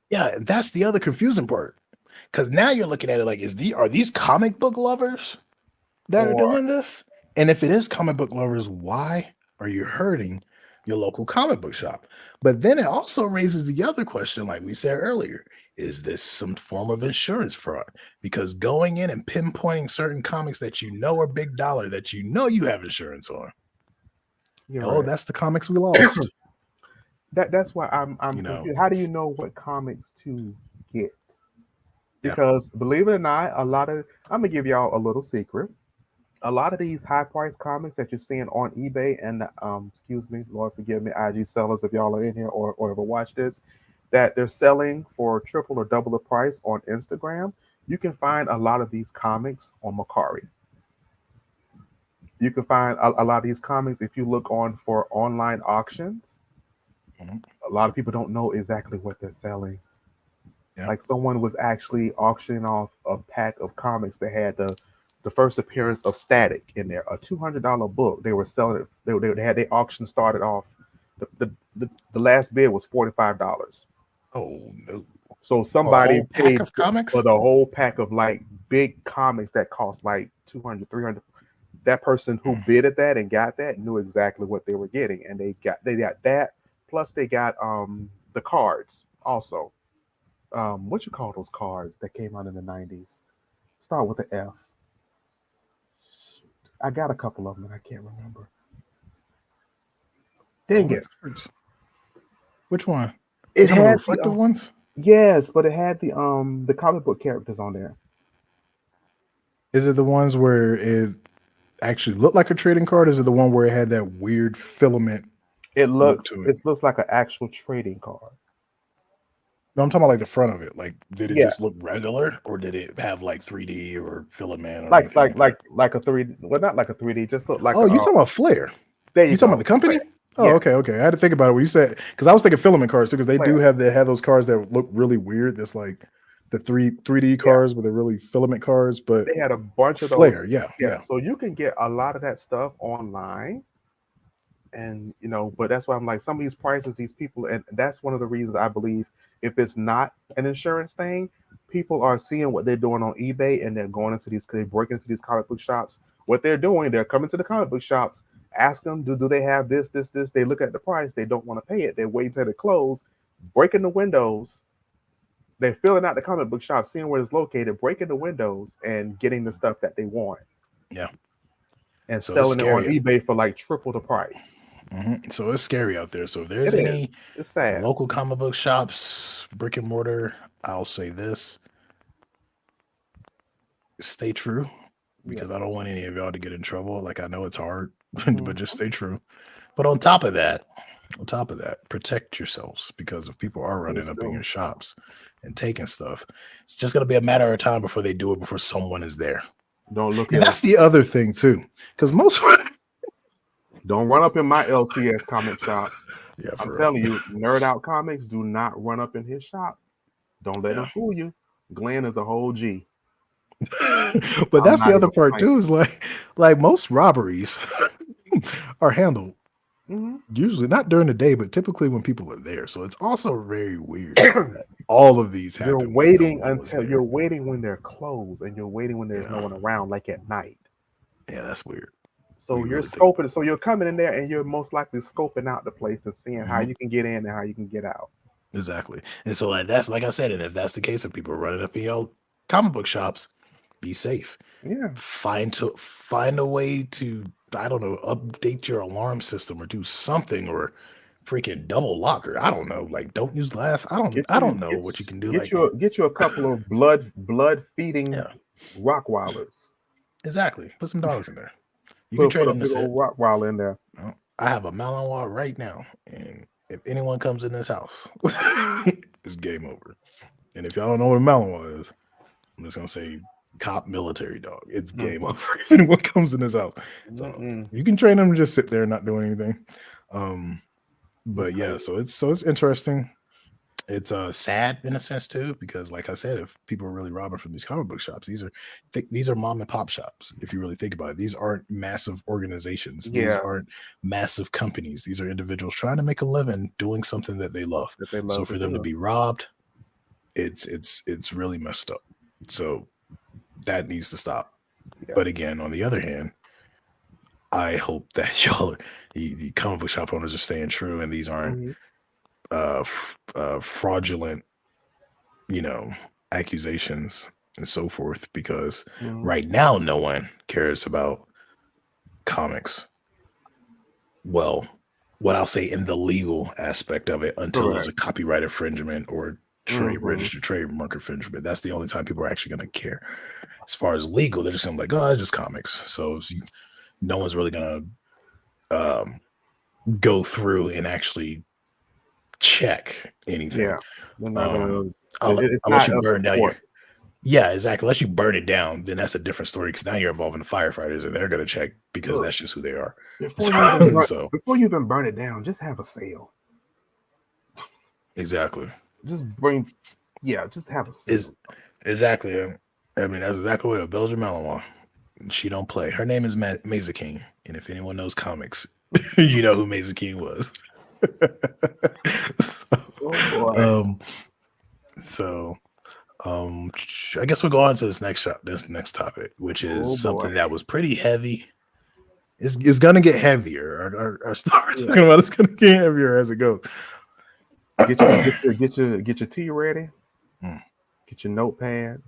Yeah, that's the other confusing part. Because now you're looking at it like, are these comic book lovers that are Or doing this? And if it is comic book lovers, why are you hurting your local comic book shop? But then it also raises the other question, like we said earlier, is this some form of insurance fraud? Because going in and pinpointing certain comics that you know are big dollar, that you know you have insurance on, you're oh, right. that's the comics we lost. That's why I'm You know, confused. How do you know what comics to get? yeah. Because believe it or not, a lot of I'm gonna give y'all a little secret. A lot of these high price comics that you're seeing on eBay and excuse me, Lord forgive me, IG sellers if y'all are in here or ever watch this, that they're selling for triple or double the price on Instagram. You can find a lot of these comics on Macari. You can find a lot of these comics if you look on for online auctions. Mhm. A lot of people don't know exactly what they're selling. Yeah. Like someone was actually auctioning off a pack of comics that had the first appearance of Static in there, a $200 book. They were selling it. They had their auction started off. The last bid was $45. Oh no. So For a somebody whole pack paid of for comics? the whole pack of like big comics that cost like 200, 300. That person who Mm. bid at that and got that knew exactly what they were getting, and they got that. Plus they got the cards also. What you call those cards that came out in the 90s? Start with the F. I got a couple of them and I can't remember. Dang What it. cards? Which one? You It talking about the had the reflective ones? yes, but it had the comic book characters on there. Is it the ones where it actually looked like a trading card? Is it the one where it had that weird filament look to it? It looks like an actual trading card. No, I'm talking about like the front of it. Like, did it Yeah. just look regular, or did it have like 3D or filament or Like anything like like that? like like a 3D, well not like a 3D, just look like Oh, a you talking about Flair? there you You talking about go. the company? Flare. Oh, Yes, okay, okay. I had to think about it when you said, because I was thinking filament cards too, because Flare. they have those cards that look really weird. That's like the 3D Yeah. cards, but they're really filament cards. But They had a bunch of Flair, those. yeah, Yeah. yeah. So you can get a lot of that stuff online. And but that's why I'm like some of these prices, these people, and that's one of the reasons I believe if it's not an insurance thing, people are seeing what they're doing on eBay and they're going into they break into these comic book shops. What they're doing, they're coming to the comic book shops, ask them, do they have this? They look at the price, they don't want to pay it, they're waiting till they close, breaking the windows, they're filling out the comic book shop, seeing where it's located, breaking the windows and getting the stuff that they want Yeah. and So it's selling it on scary. eBay for like triple the price. So it's scary out there. So if It there's is. any It's sad. local comic book shops, brick and mortar, I'll say this: stay true, Yeah. because I don't want any of y'all to get in trouble. Like, I know it's hard, but just Mhm. stay true. But on top of that, protect yourselves, because if people are running Please up in your do. shops and taking stuff, it's just gonna be a matter of time before they do it, before someone is there. Don't look And at that's the other thing too, because most don't run up in my LCS comic shop. yeah, I'm for real. telling you, Nerd Out Comics do not run up in his shop. Don't let Yeah. him fool you. Glenn is a whole G. But I'm that's the not other even part playing. too, is like most robberies are handled usually not during the day, but typically when people are there. So it's also very weird Mhm. that all of these You're happen when no waiting one was until there. you're waiting when they're closed, and you're waiting when there's no Yeah. one around, like at night. Yeah, that's weird. So We you're really think scoping. So you're coming in there, and you're most likely scoping out the place and seeing how Mhm. you can get in and how you can get out. Exactly. And so like that's like I said, and if that's the case, if people are running up in your comic book shops, be safe. Yeah. Find a way to, I don't know, update your alarm system or do something, or freaking double locker. I don't know. Like, don't use glass. Get I you don't know get what you can do. get Like, you a, get you a couple of blood feeding yeah, Rockwilders. exactly. Put some dogs in there. You can Put trade a them to big sit. old Rottweiler in there. I have a Malinois right now, and if anyone comes in this house, it's game over. And if y'all don't know what a Malinois is, I'm just gonna say cop military dog. It's game over if anyone comes in this house. So you can train them to just sit there and not do anything. But yeah, so it's interesting. It's sad in a sense too, because like I said, if people are really robbing from these comic book shops, these are mom and pop shops. If you really think about it, these aren't massive organizations. These Yeah, aren't massive companies. These are individuals trying to make a living doing something that they love. that they So love to for them to do. be robbed, it's really messed up. So that needs to stop. Yeah. But again, on the other hand, I hope that y'all, the comic book shop owners, are staying true, and these aren't Mhm. fraudulent, accusations and so forth. Because Mhm. right now, no one cares about comics. Well, what I'll say in the legal aspect of it, until there's a Correct. copyright infringement or trade Mhm. registered trademark infringement. That's the only time people are actually going to care. As far as legal, they're just gonna be like, oh, it's just comics. So no one's really gonna go through and actually check anything. Yeah, they're not Um, gonna. It's unless not you up to burn down your court. yeah, exactly. Unless you burn it down, then that's a different story because now you're involving the firefighters and they're gonna check because Look, that's just who they are. So before you even burn it down, just have a sale. exactly. Just bring, yeah, just have a Is sale. exactly. I mean, that's exactly what a Belgian Malinois. She don't play. Her name is Mesa King, and if anyone knows comics, you know who Mesa King was. Oh boy. um, so I guess we'll go on to this next topic, which is Oh boy. something that was pretty heavy. It's gonna get heavier. Our stuff we're Yeah. talking about is gonna get heavier as it goes. Get your tea ready. Mm. Get your notepad.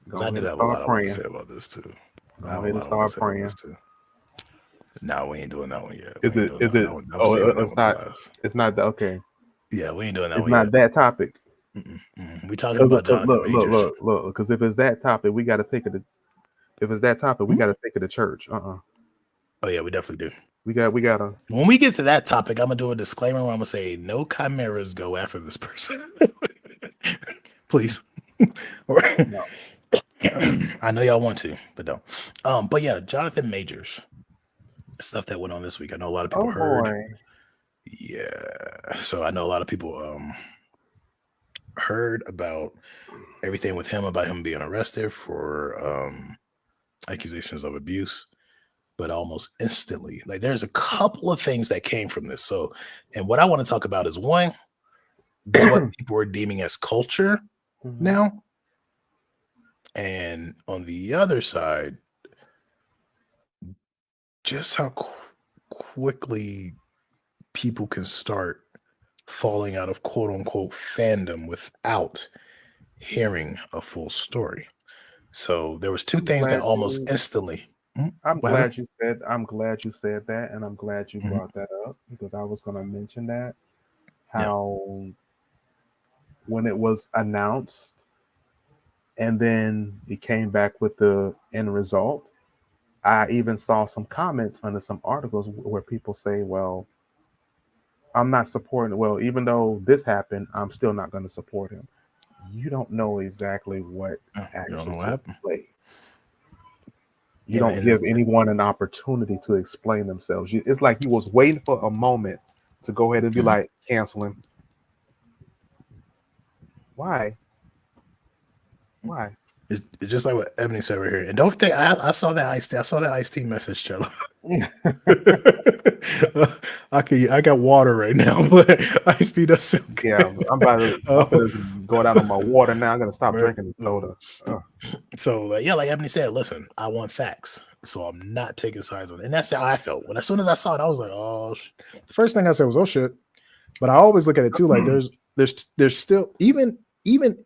Because I Go do ahead and have a lot start I want to praying. say about this too. I Go have a ahead and lot I want to start say about this praying. too. No, we ain't doing that one yet. Is We ain't it? doing Is that. it? That one. I'm Oh, saving that it's one for not. last. It's not the okay. Yeah, we ain't doing that It's one yet. not that topic. We talking Because about Jonathan Majors. look. Because if it's that topic, we got to take it. If it's that topic, we Hmm? got to take it to church. Oh yeah, we definitely do. We gotta. When we get to that topic, I'm gonna do a disclaimer where I'm gonna say no chimeras go after this person. Please. Or- No. I know y'all want to, but don't. But yeah, Jonathan Majors. Stuff that went on this week. I know a lot of people Oh heard. boy. Yeah. So I know a lot of people heard about everything with him, about him being arrested for accusations of abuse, but almost instantly, like there's a couple of things that came from this. So, and what I want to talk about is one, what people are deeming as culture Mhm. now. And on the other side, just how quickly people can start falling out of quote unquote fandom without hearing a full story. So there was two I'm things that glad almost you. instantly. I'm What happened? glad you said. I'm glad you said that, and I'm glad you Mhm. brought that up because I was going to mention that Yeah. how when it was announced and then it came back with the end result. I even saw some comments under some articles where people say, "Well, I'm not supporting. Well, even though this happened, I'm still not going to support him." You don't know exactly what You don't know actually what took happened. place. You And don't give anyone an opportunity to explain themselves. It's like you was waiting for a moment to go ahead and be Mhm. like, canceling. Why? Why? It's just like what Ebony said right here. And don't think I saw that I saw that Ice Tea message, Cello. I got water right now, but Ice Tea does sound Yeah, good. I'm gonna go down on my water now. I'm gonna stop Right. drinking the soda. Ugh. So yeah, like Ebony said, listen, I want facts, so I'm not taking sides on it. And that's how I felt when as soon as I saw it, I was like, oh. The first thing I said was, oh shit. But I always look at it too, like there's still even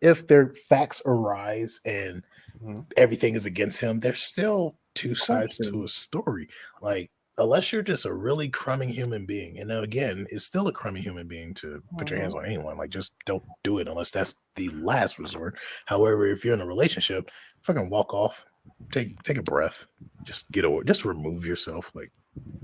if their facts arise and Mhm. everything is against him, there's still two sides to a Questions. story. Like unless you're just a really crummy human being, and now again, it's still a crummy human being to put your hands Mhm. on anyone. Like, just don't do it unless that's the last resort. However, if you're in a relationship, fucking walk off, take a breath, just get over, just remove yourself. Like,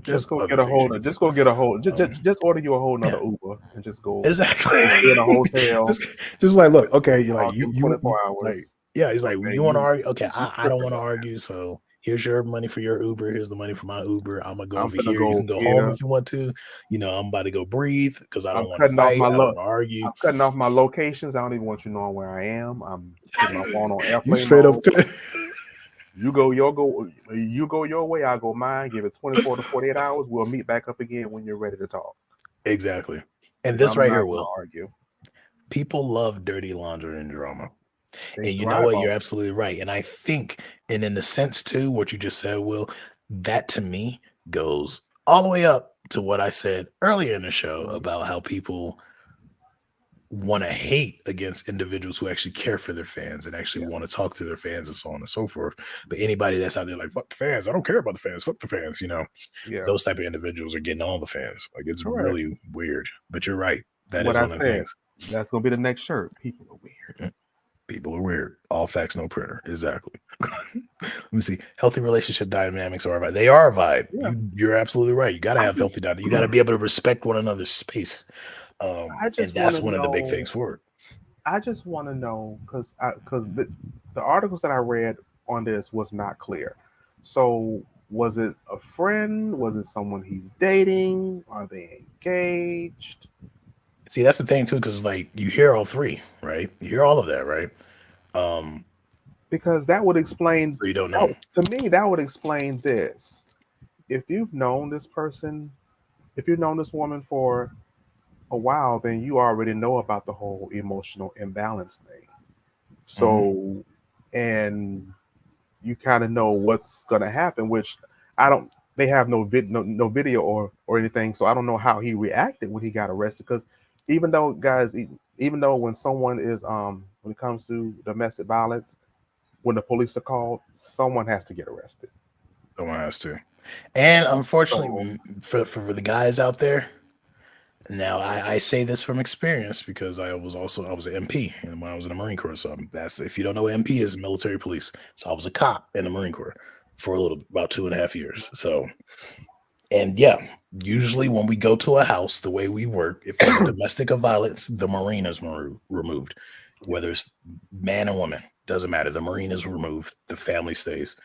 Just there's go other get a things whole. you can do. Just go get a whole. Just, Um, just, just order you a whole nother yeah, Uber and just go exactly. and stay in a hotel. just just like, look, okay, you're like Give you them you 24 hours. like, yeah, he's like, Okay, you want to argue? Okay, you I don't tripping want to right argue. So here's your money for your Uber. Here's the money for my Uber. I'm gonna go now. I'm over finna here. You go can go home get. if you want to. I'm about to go breathe because I I'm don't want to cutting off fight. my I don't want to argue. I'm cutting off my locations. I don't even want you knowing where I am. I'm putting my phone on You airplane straight up. mode. You go your way. I go mine. Give it 24 to 48 hours. We'll meet back up again when you're ready to talk. Exactly. And Because this I'm right not here, gonna Will. argue. People love dirty laundry and drama. They And you know thrive what? off. You're absolutely right. And I think, and in the sense too, what you just said, Will, that to me goes all the way up to what I said earlier in the show Mhm. about how people want to hate against individuals who actually care for their fans and actually Yeah, want to talk to their fans and so on and so forth. But anybody that's out there like, fuck the fans, I don't care about the fans, fuck the fans, yeah, those type of individuals are getting all the fans. Like, it's correct. really weird. But you're right. That What is I one of the said. things. That's gonna be the next shirt. People are weird. Mhm. People are weird. All facts, no printer. Exactly. Let me see. Healthy relationship dynamics are a vibe. They are a vibe. Yeah, You're absolutely right. You got to I have just, healthy dynamics. You got to be able to respect one another's space. I And just want that's to one of the big know. things for it. I just want to know because the articles that I read on this was not clear. So was it a friend? Was it someone he's dating? Are they engaged? See, that's the thing too, because like you hear all three, right? You hear all of that, right? Um, Because that would explain so you don't know. to me that would explain this. If you've known this person, if you've known this woman for a while, then you already know about the whole emotional imbalance thing. Mhm. So, and you kind of know what's going to happen, which I don't, they have no video or anything. So I don't know how he reacted when he got arrested. Because even though guys, even though when someone is, when it comes to domestic violence, when the police are called, someone has to get arrested. Someone has to. And unfortunately, So, for the guys out there, now I say this from experience because I was an MP and when I was in the Marine Corps. So that's, if you don't know what MP is, military police. So I was a cop in the Marine Corps for a little about 2.5 years. So, and yeah, usually when we go to a house, the way we work, if there's a domestic violence, the Marine is removed, yeah. whether it's man or woman, doesn't matter. The Marine is removed. The family stays.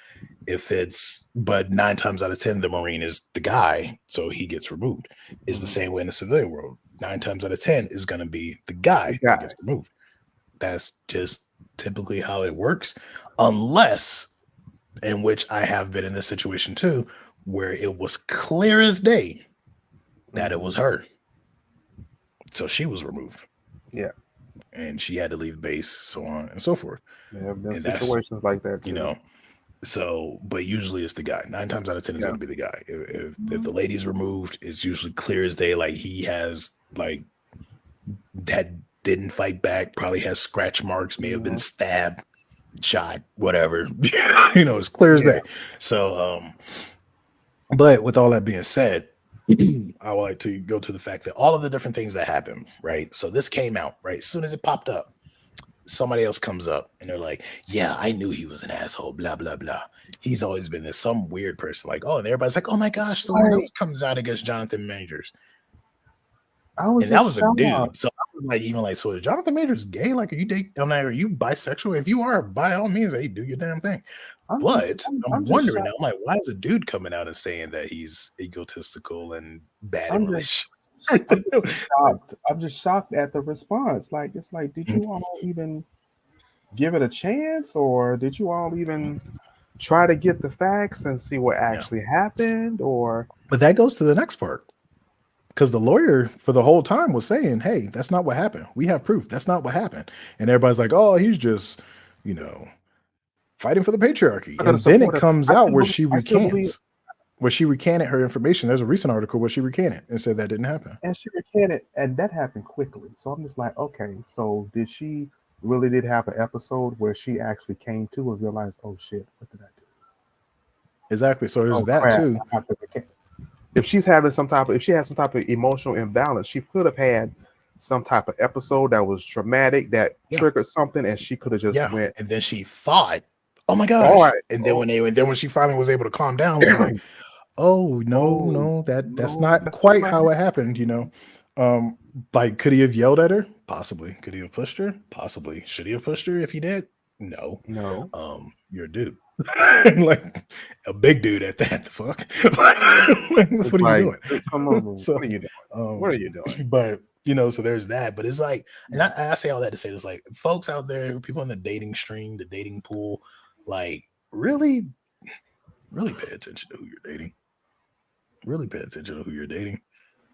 If it's, but 9 times out of 10, the Marine is the guy, so he gets removed. It's the Mhm. same way in the civilian world. 9 times out of 10 is going to be the The guy that guy. gets removed. That's just typically how it works, unless, in which I have been in this situation too, where it was clear as day that it Hmm. was her. So she was removed Yeah. and she had to leave base, so on and so forth. There have been And that's, situations like that you too. know, so, but usually it's the guy. 9 times out of 10 is Yeah. going to be the guy. If Mhm. the lady's removed, it's usually clear as day. Like, he has, like, that didn't fight back, probably has scratch marks, may have been Mhm. stabbed, shot, whatever. It's clear as Yeah. day. So, but with all that being said, I would like to go to the fact that all of the different things that happen, right? So this came out, right? As soon as it popped up, somebody else comes up and they're like, yeah, I knew he was an asshole, blah, blah, blah. He's always been this, some weird person, like, oh, and everybody's like, oh my gosh, so what Like else comes out against Jonathan Majors? I was And that just was a shocked. dude. So I was like, even like, so is Jonathan Majors gay? Like, are you I'm like, are you bisexual? If you are, by all means, hey, do your damn thing. But I'm I'm just wondering now, shocked. I'm like, why is a dude coming out and saying that he's egotistical and bad in I'm just relationships? I'm just Like, shocked. I'm just shocked at the response. Like it's like, did you all even give it a chance, or did you all even try to get the facts and see what yeah. actually happened? Or But that goes to the next part. Because the lawyer for the whole time was saying, hey, that's not what happened. We have proof. That's not what happened. And everybody's like, oh, he's just, you know, fighting for the patriarchy. I could have And then it supported. comes out I still believe, where she recanted her information. There's a recent article where she recanted and said that didn't happen. and she recanted, and that happened quickly. So I'm just like, okay, so did she really did have an episode where she actually came to and realized, oh shit, what did I do? Exactly. So there's Oh that crap, too. I have to recant. if she's having some type of if she has some type of emotional imbalance, she could have had some type of episode that was traumatic that Yeah. triggered something, and she could have just Yeah. went, And then she thought, oh my "All gosh. right, And then oh, when she finally was able to calm down, was like, oh no, oh no, that's no, not that's not quite right." how it happened, you know. Like could he have yelled at her? Possibly. Could he have pushed her? Possibly. Should he have pushed her if he did? No. No, You're a dude. Like a big dude at that. The fuck. Like, it's what are you like, doing? come on, So what are you doing? What um are you doing? but you know, so there's that. But it's like, and I say all that to say this, like folks out there, people in the dating stream, the dating pool, like really, really pay attention to who you're dating. Really pay attention to who you're dating.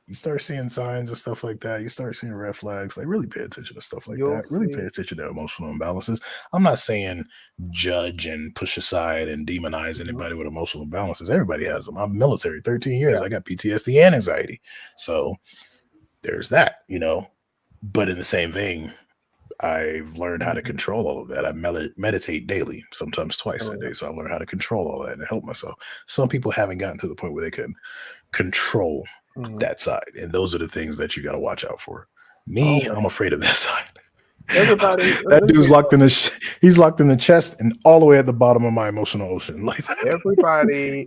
You start seeing signs and stuff like that. You start seeing red flags. Like, really pay attention to stuff like You'll that. Really pay see. attention to emotional imbalances. I'm not saying judge and push aside and demonize Mhm. anybody with emotional imbalances. Everybody has them. I'm military, 13 years. Yeah. I got PTSD and anxiety. So there's that, you know. But in the same vein, I've learned how to Mhm. control all of that. I meditate daily, sometimes twice a Oh, day. So I learned how to control all that and help myself. Some people haven't gotten to the point where they can control yeah. Mhm. that side. And those are the things that you got to watch out for. Me, I'm Always. afraid of that side. Everybody, That let me tell dude's you locked in the he's locked in the chest and all the way at the bottom of my emotional ocean. Like that. everybody,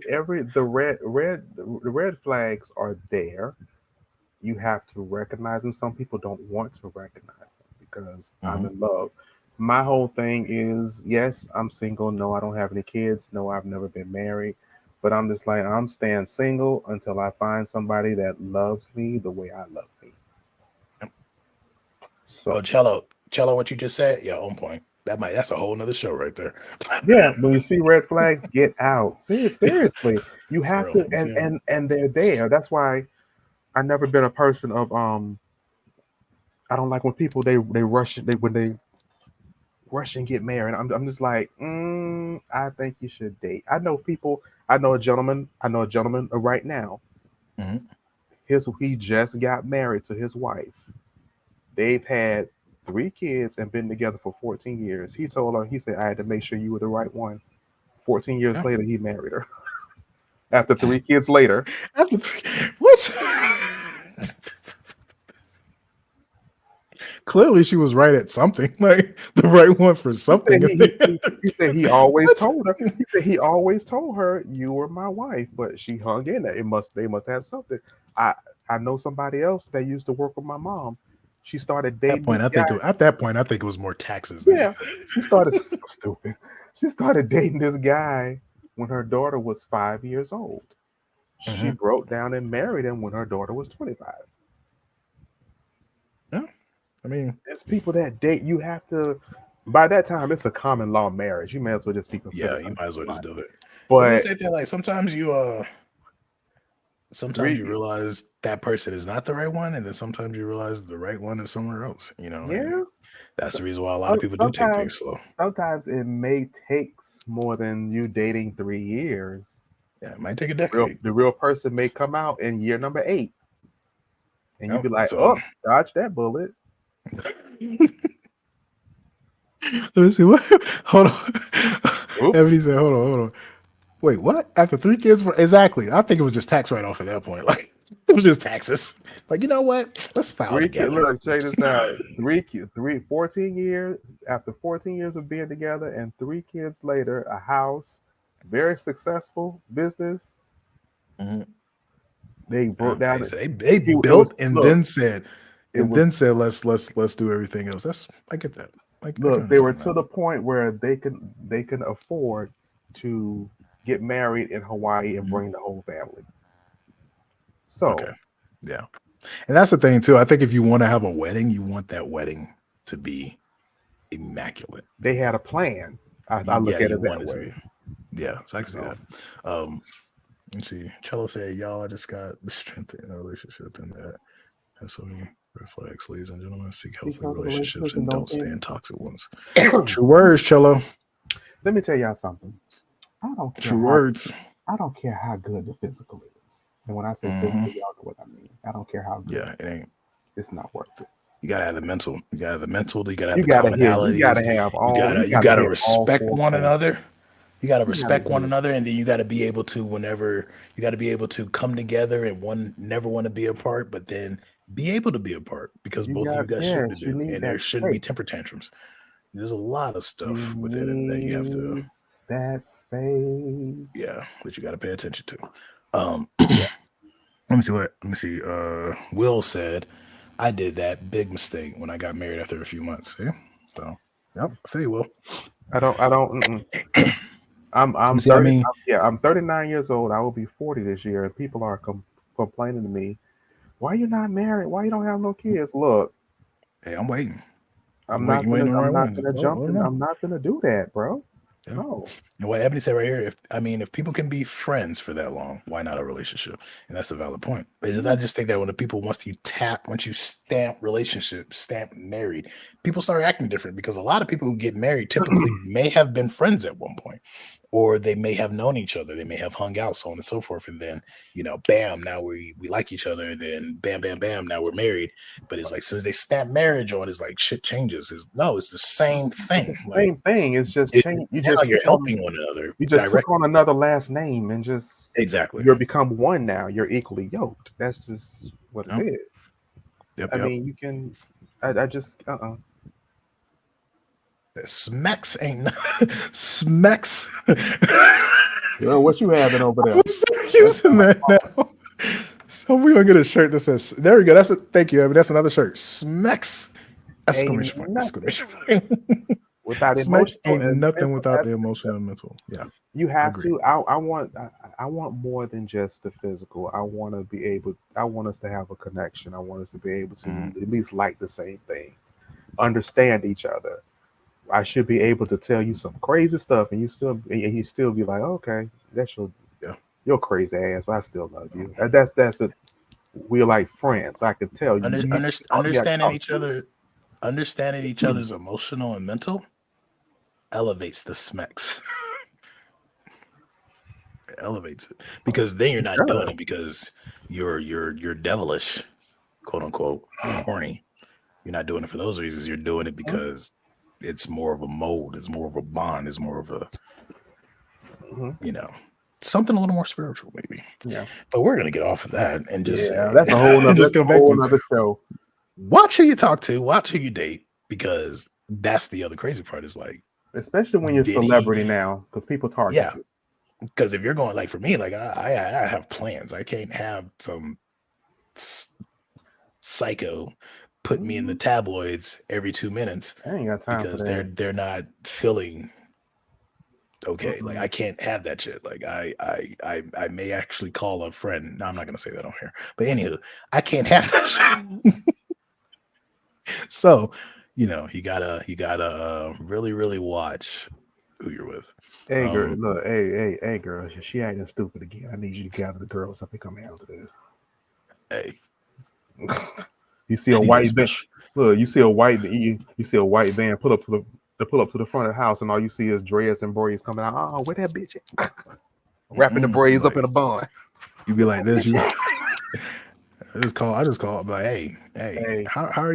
the red flags are there. You have to recognize them. Some people don't want to recognize them because I'm Mhm. in love. My whole thing is, yes, I'm single. No, I don't have any kids. No, I've never been married. But I'm just like, I'm staying single until I find somebody that loves me the way I love me. Oh, So, cello, what you just said? Yeah, on point. That's a whole nother show right there. yeah, when you see red flags, get out. Yeah, Seriously, you for have real. to, You see 'em? and they're there. That's why I've never been a person of I don't like when people they rush they when they rush and get married. I'm just like, I think you should date. I know people. I know a gentleman. I know a gentleman right now. Mhm. He just got married to his wife. They've had 3 kids and been together for 14 years. He told her, he said, I had to make sure you were the right one. 14 years Yeah. later, he married her. After 3 kids later, After three, what? Clearly, she was right at something, like the right one for he said something. If they, he said he always what? told her. He said he always told her you were my wife, but she hung in there. They must have something. I I know somebody else that used to work with my mom. She started At that dating point, this I think guy. at that point, I think it was more taxes than Yeah, anything. she started so stupid. She started dating this guy when her daughter was 5 years old. She Mhm. broke down and married him when her daughter was 25. Yeah, I mean, It's people that date. You have to. By that time, it's a common law marriage. You may as well just be yeah, considered you might as well husband and just wife. do it. It's the But same thing. Like sometimes three, you realize that person is not the right one, and then sometimes you realize the right one is somewhere else. You know, and yeah. that's So, the reason why a lot of people do take things slow. sometimes it may take more than you dating 3 years. Yeah, it might take a Real, decade. the real person may come out in year number 8, and you Yep. be like, So "Oh, dodge that bullet." let me see what. Hold on. Ebony Oops. said, hold on. Wait, what? After 3 kids? Exactly. I think it was just tax write off at that point. Like, it was just taxes. Like, you know what? Let's file 3 kids. together. Look, check this out. 14 years after 14 years of being together, and 3 kids later, a house, very successful business. Mhm. They Yeah. broke down. They It was built and look. then said, It was let's do everything else. I get that. I can look. They were understand that. to the point where they can afford to get married in Hawaii and Mhm. bring the whole family. Okay. So Yeah. And that's the thing too. I think if you want to have a wedding, you want that wedding to be immaculate. they had a plan. I Yeah, look at you it want that it to way. be. Yeah, so I can You see know. that. Um, let's see. Cello said, "Y'all, I just got the strength in a relationship, and that has so many red flags, ladies and gentlemen. Seek Seek healthy healthy relationships relationships and and don't don't stay. stay in toxic ones." True words, Cello. Let me tell y'all something. I don't care True how words. I don't care how good the physical is. And when I say Hmm. physical, y'all know what I mean. I don't care how good. Yeah, it ain't. It's not worth it. You gotta have the mental. You gotta have the mental. You gotta have You the gotta hit. You gotta commonalities. have You all. You gotta you gotta gotta hit all respect four one points. another. You got to You gotta respect get one it. another, and then you got to be able to, whenever you got to be able to come together and one never want to be apart, but then be able to be apart because You both of got you got shit to yes. You do, need and there that shouldn't be space. temper tantrums. There's a lot of You stuff within it that you have to, need that space. yeah, that you got to pay attention to. Um, Yeah. let me see what. Let me see. Will said, "I did that big mistake when I got married after a few months." Yeah. So, yep. I feel you, Will. I don't. I don't. I'm See, I 30. mean, Yeah, I'm 39 years old. I will be 40 this year, and people are complaining to me, "Why you not married? Why you don't have no kids?" Look, hey, I'm waiting. I'm not You waiting gonna. on the I'm right not one. Just gonna jump let them in. know. I'm not gonna do that, bro. Yeah. No. And what Ebony said right here, if I mean, if people can be friends for that long, why not a relationship? And that's a valid point. I Yeah. just think that when the people once you stamp relationship, stamp married, people start acting different because a lot of people who get married typically may have been friends at one point, or they may have known each other, they may have hung out, so on and so forth, and then bam, now we like each other, then bam, bam, bam, now we're married. But it's like as soon as they stamp marriage on, it's like shit changes. It's the same It's the thing. Like same thing. It's just it, change. You now just you're took on. helping one another You just took directly. on another last name and just Exactly. you're become one now. You're equally yoked. That's just what it Yep. is. Yep. I Yep. mean, you can. I just. Smacks ain't smacks. Well, what you having over I'm there? gonna start That's using that now. So we're gonna get a shirt that says, "There we go." That's a thank you, Abby. That's another shirt. Smacks! ain't Exclamation point! nothing Exclamation point! without Smacks emotional ain't and nothing mental without the aspect of emotional it. and mental. Yeah, You I have agree. to. I want more than just the physical. I want to be able. I want us to have a connection. I want us to be able Mm, to at least like the same things, understand each other. I should be able to tell you some crazy stuff, and you still be like, okay, that's yeah. your crazy ass, but I still love you. That's it. We're like friends. I can tell you. You got to Understanding talk each to me. other, understanding each other's emotional and mental elevates the smacks. It elevates it because then you're It not doing it does. because you're devilish, quote unquote, or horny. You're not doing it for those reasons. You're doing it because it's more of a mold, it's more of a bond, it's more of a, Hmm. you know, something a little more spiritual, maybe. Yeah, But we're gonna get off of that and just yeah. That's a whole nother. just That's a come back whole to nother show. watch who you talk to, watch who you date, because that's the other crazy part is like, Especially when you're did he? celebrity now, because people target Yeah, you. because if you're going like for me, like I have plans. I can't have some s- psycho put me in the Hmm. tabloids every 2 minutes I ain't got time for because that. they're not feeling okay. Like Mm-mm. I can't have that shit. Like I may actually call a friend. No, I'm not gonna say that on here. But anywho, I can't have that shit. So, you gotta really, really watch who you're with. Hey girl, Um, look, hey girl, she acting stupid again. I need you to gather the girls up and come handle this. hey, You see I a need that white van. special. Look, you see a white van pull up to the front of the house, and all you see is dreads and braids coming out. Oh, where that bitch at? Wrapping the You braids up in like a bun. you be like this. Bitch You at? I just call it like, hey, Hey, are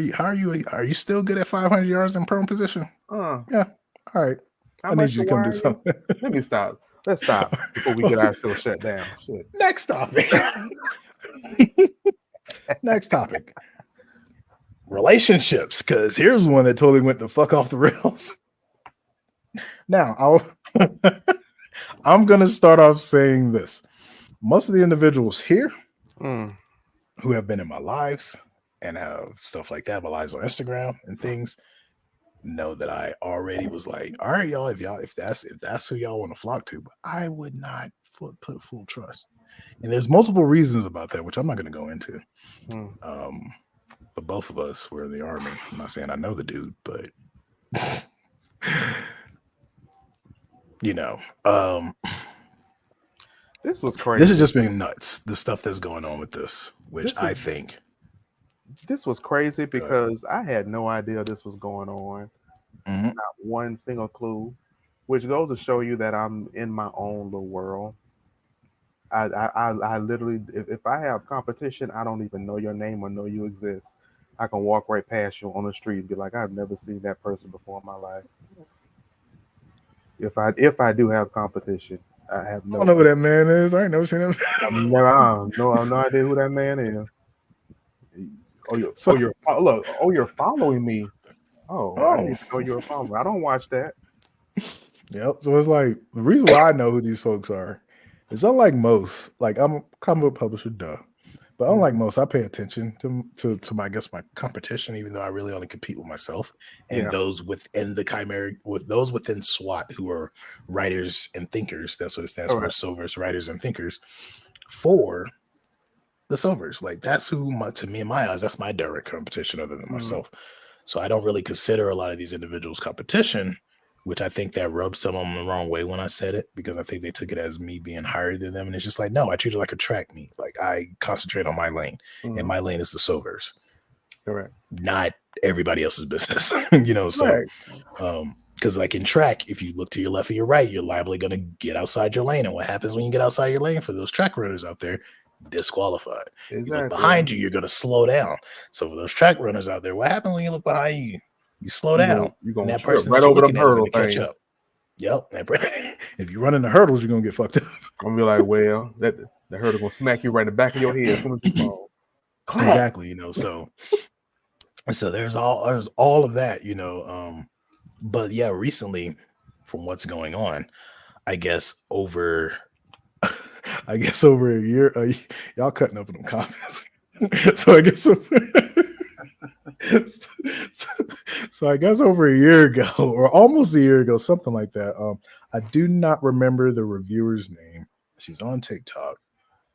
you still good at 500 yards in prone position? uh, Yeah. All right. how I need much you to to come do wire you? something. Let me stop. Let's stop before we get our show shut down. Shit. Next topic. Next topic. Relationships, because here's one that totally went the fuck off the rails. Now, I'm gonna start off saying this. Most of the individuals here Mm, who have been in my lives and have stuff like that, my lives on Instagram and things, know that I already was like, all right, y'all, if that's who y'all want to flock to, but I would not put full trust. And there's multiple reasons about that, which I'm not gonna go into. mm. Um, but both of us were in the army. I'm not saying I know the dude, but you know, um, This was this has crazy. just been nuts. The stuff that's going on with this, which This was I think, this was crazy uh, because I had no idea this was going on. mhm, Not one single clue, which goes to show you that I'm in my own little world. I literally, if I have competition, I don't even know your name or know you exist. I can walk right past you on the street and be like, I've never seen that person before in my life. If I do have competition, I have I don't no know who that man is. I ain't never seen him. I have no idea who that man is. So, Look. Oh, you're following me. Oh, I didn't oh, even know you were following me. I don't watch that. yep. So it's like the reason why I know who these folks are is unlike most. Like I'm a comic book publisher, duh. But unlike Mhm. most, I pay attention to my, I guess, my competition, even though I really only compete with myself and Yeah, those within the chimeric, with those within SWAT who are writers and thinkers. That's what it stands for, correct. Silvers, writers and thinkers. For the Silvers, like that's who, to me in my eyes, that's my direct competition other than Mhm. myself. So I don't really consider a lot of these individuals competition, which I think that rubbed some of them the wrong way when I said it, because I think they took it as me being higher than them. And it's just like, no, I treat it like a track meet. Like I concentrate on my lane, and Mhm. my lane is the Silvers, Correct. not everybody else's business. So Correct. because like in track, if you look to your left or your right, you're liably going to get outside your lane. And what happens when you get outside your lane, for those track runners out there? Disqualified. You look Exactly. behind you, you're going to slow down. So for those track runners out there, what happens when you look behind you? You slow down, You and gonna that trip person right that you're over them looking at is going hurdle to catch things. up. Yep. If you run in the hurdles, you're going to get fucked up. I'm gonna be like, well, that the hurdle gonna smack you right in the back of your head as soon as you fall. Clap. Exactly. So there's all of that. But yeah, recently, from what's going on, I guess over I guess over a year, y'all cutting up in them comments. So I guess so, so I guess over a year ago, or almost a year ago, something like that. I do not remember the reviewer's name. She's on TikTok.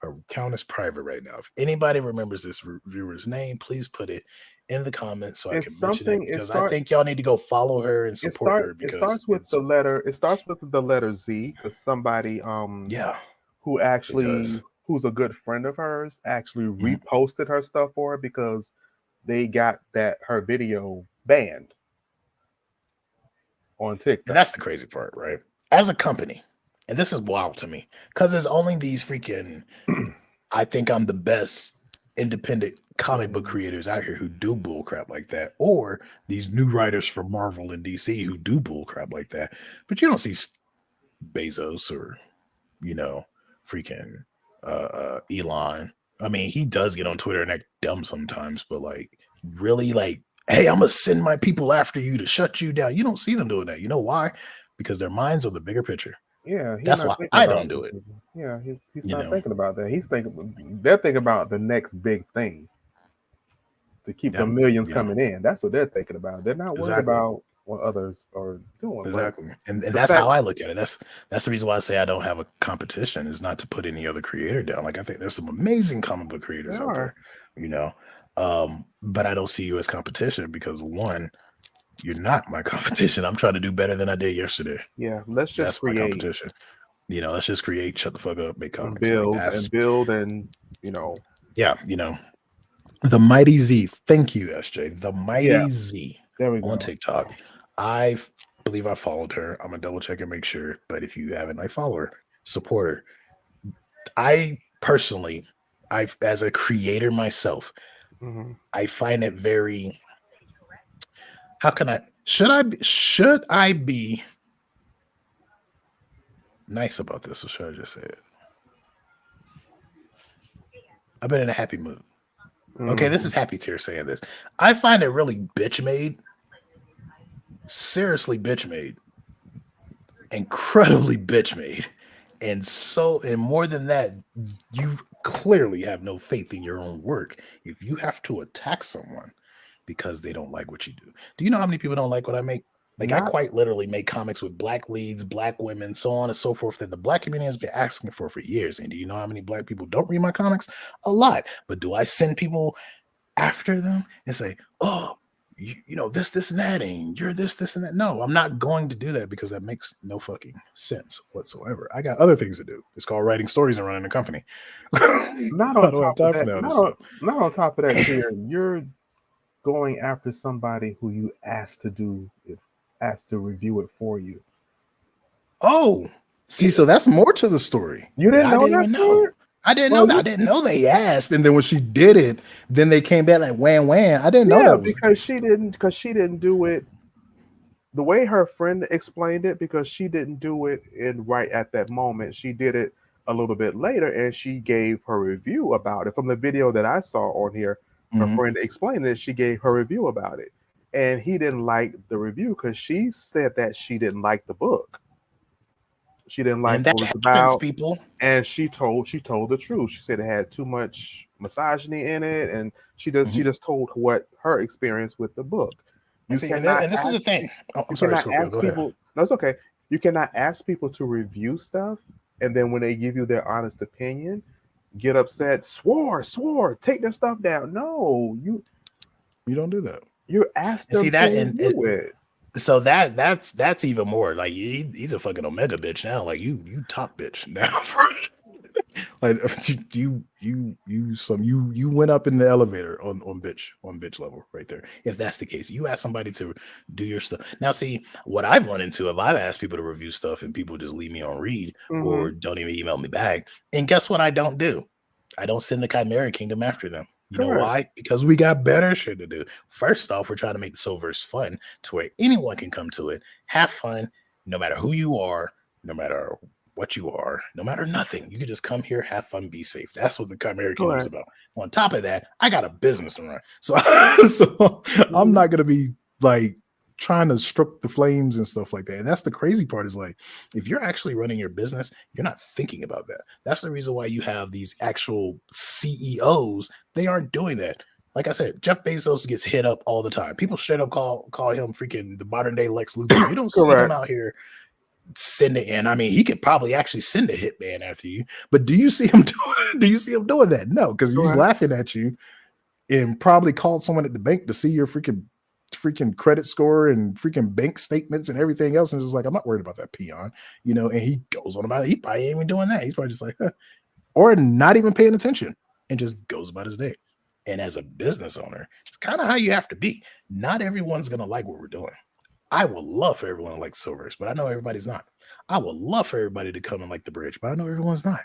Her account is private right now. If anybody remembers this reviewer's name, please put it in the comments so I It's can mention it, something. because I think y'all need to go follow her and It support start. her, It because starts with it's, the letter. It starts with the letter Z because somebody yeah, who it does. who's a good friend of hers actually Mhm. reposted her stuff for her because they got that her video banned on And TikTok. that's the crazy part, right? As a company, and this is wild to me, because there's only these freaking, I think I'm the best independent comic book Mhm. creators out here who do bull crap like that, or these new writers from Marvel and DC who do bull crap like that. But you don't see Bezos or, you know, freaking Elon. I mean, he does get on Twitter and act dumb sometimes, but like, really, like, hey, I'm gonna send my people after you to shut you down. You don't see them doing that. You know why? Because their minds are the bigger picture. Yeah, he's That's not why thinking I about. don't do it. Yeah, he's You not know, thinking about that. He's thinking. They're thinking about the next big thing to keep the yeah, millions you know, coming in. That's what they're thinking about. They're not worried exactly. about what others are doing. But Exactly. And the that's fact, how I look at it. That's the reason why I say I don't have a competition, is not to put any other creator down. Like I think there's some amazing comic book creators there out are. there, you know. But I don't see you as competition because, one, you're not my competition. I'm trying to do better than I did yesterday. Yeah, let's just That's my create competition. Let's just create, shut the fuck up, make and comics. Like build that's, and build and you know. yeah, the Mighty Z. Thank you, SJ. The Yeah, Mighty Z there we on go. TikTok. I believe I followed her. I'm gonna double check and make sure. But if you haven't, like, follow her, support her. I personally, I, as a creator myself, Hmm. I find it very. How can I? Should I be nice about this, or should I just say it? I've been in a happy mood. Okay, this Hmm. is happy tear saying this. I find it really bitch made, seriously bitch made, incredibly bitch made. And more than that, you clearly have no faith in your own work if you have to attack someone because they don't like what you do. Do you know how many people don't like what I make? Like, I Not quite literally make comics with black leads, black women, so on and so forth, that the black community has been asking for years. And do you know how many black people don't read my comics? A lot. But do I send people after them and say, oh, this, and that, and you're this, and that? No, I'm not going to do that, because that makes no fucking sense whatsoever. I got other things to do. It's called writing stories and running a company. I not on don't have top of time for that. that other stuff. Not on top of that. Here, you're going after somebody who you asked to review it for you. Oh, see, so that's more to the story You that didn't I know didn't that even know. part? I didn't know Well, that. I didn't know they asked. And then when she did it, then they came back like wham wham. I didn't know yeah, that was the because case. she didn't do it the way her friend explained it, because she didn't do it in right at that moment. She did it a little bit later, and she gave her review about it. From the video that I saw on here, her Mhm. friend explained it. She gave her review about it, and he didn't like the review because she said that she didn't like the book. She didn't like And what that it was happens, about, people. and she told the truth. She said it had too much misogyny in it, and she Mhm. just told what her experience with the book. And You see, cannot and this is the ask thing. Oh, I'm you sorry, cannot Scorpio. ask Go ahead. people. No, it's okay. You cannot ask people to review stuff, and then when they give you their honest opinion, get upset. Swore. Take their stuff down. No, You don't do that. you ask And see them to that, review it. so that's even more like he's a fucking omega bitch now. Like you top bitch now. Like you went up in the elevator on bitch level right there. If that's the case, you ask somebody to do your stuff. Now, see what I've run into. If I've asked people to review stuff and people just leave me on read Hmm. or don't even email me back, and guess what? I don't do. I don't send the Chimera Kingdom after them. You know Correct. why? Because we got better shit to do. First off, we're trying to make the Soulverse fun to where anyone can come to it, have fun, no matter who you are, no matter what you are, no matter nothing. You can just come here, have fun, be safe. That's what the Chimera Kingdom is Correct. about. On top of that, I got a business to run. So, so I'm Hmm. not gonna be like trying to strip the flames and stuff like that. And that's the crazy part is like if you're actually running your business, you're not thinking about that. That's the reason why you have these actual CEOs. They aren't doing that. Like I said, Jeff Bezos gets hit up all the time. People straight up call him freaking the modern day Lex Luthor. You don't see him Correct. out here send it in. I mean, he could probably actually send a hitman after you, but do you see him do you see him doing that? No, because he's Correct. laughing at you and probably called someone at the bank to see your freaking credit score and freaking bank statements and everything else, and just like, I'm not worried about that peon, and he goes on about it. He probably ain't even doing that. He's probably just like, huh, or not even paying attention and just goes about his day. And as a business owner, it's kind of how you have to be. Not everyone's gonna like what we're doing. I would love for everyone to like Silvers, but I know everybody's not. I would love for everybody to come and like the bridge, but I know everyone's not.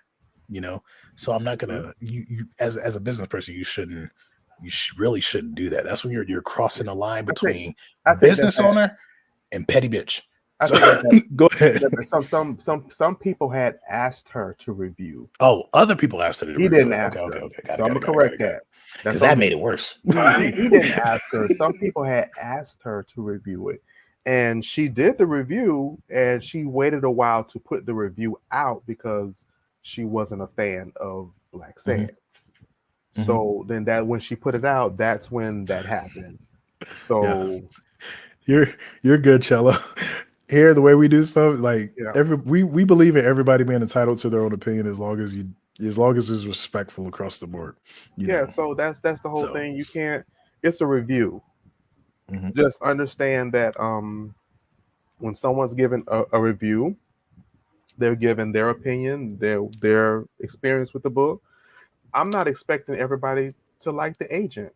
You know, so I'm not Mhm. gonna. You as a business person, you shouldn't. Really shouldn't do that. That's when you're crossing the line I think between I think that business had owner and petty bitch. I So think that had go ahead. some people had asked her to review. Oh, other people asked her to He review didn't it. Okay, ask okay, her, okay. Got so it, I'm got gonna it, got it, got correct it, got it. that. That's Because that on made it me. worse. He didn't ask her. Some people had asked her to review it, and she did the review, and she waited a while to put the review out because she wasn't a fan of Black Mhm, Sands. mhm. So then that when she put it out, that's when that happened. Yeah, So you're you're good, Cello. Here, the way we do stuff, like yeah, we believe in everybody being entitled to their own opinion as long as it's respectful across the board, you yeah. know. So that's the whole So thing. You can't. It's a review. mhm, Just understand that when someone's given a review, they're given their opinion, their experience with the book. I'm not expecting everybody to like the agent,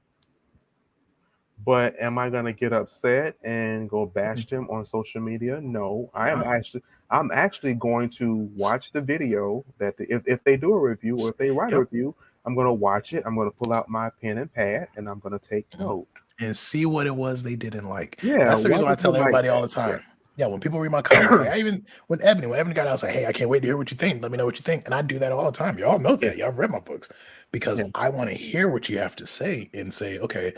but am I gonna get upset and go mhm. bash them on social media? No, Nah, I'm actually going to watch the video if they do a review or if they write a yep. review, I'm gonna watch it. I'm gonna pull out my pen and pad and I'm gonna take Mhm. note. And see what it was they didn't like. Yeah, That's the why reason why I did you tell like everybody all that? the Yeah. time. Yeah, when people read my comments, like I even when Ebony got out, I was like, hey, I can't wait to hear what you think. Let me know what you think. And I do that all the time. Y'all know Yeah. that. Y'all have read my books because Yeah. I want to hear what you have to say and say, okay,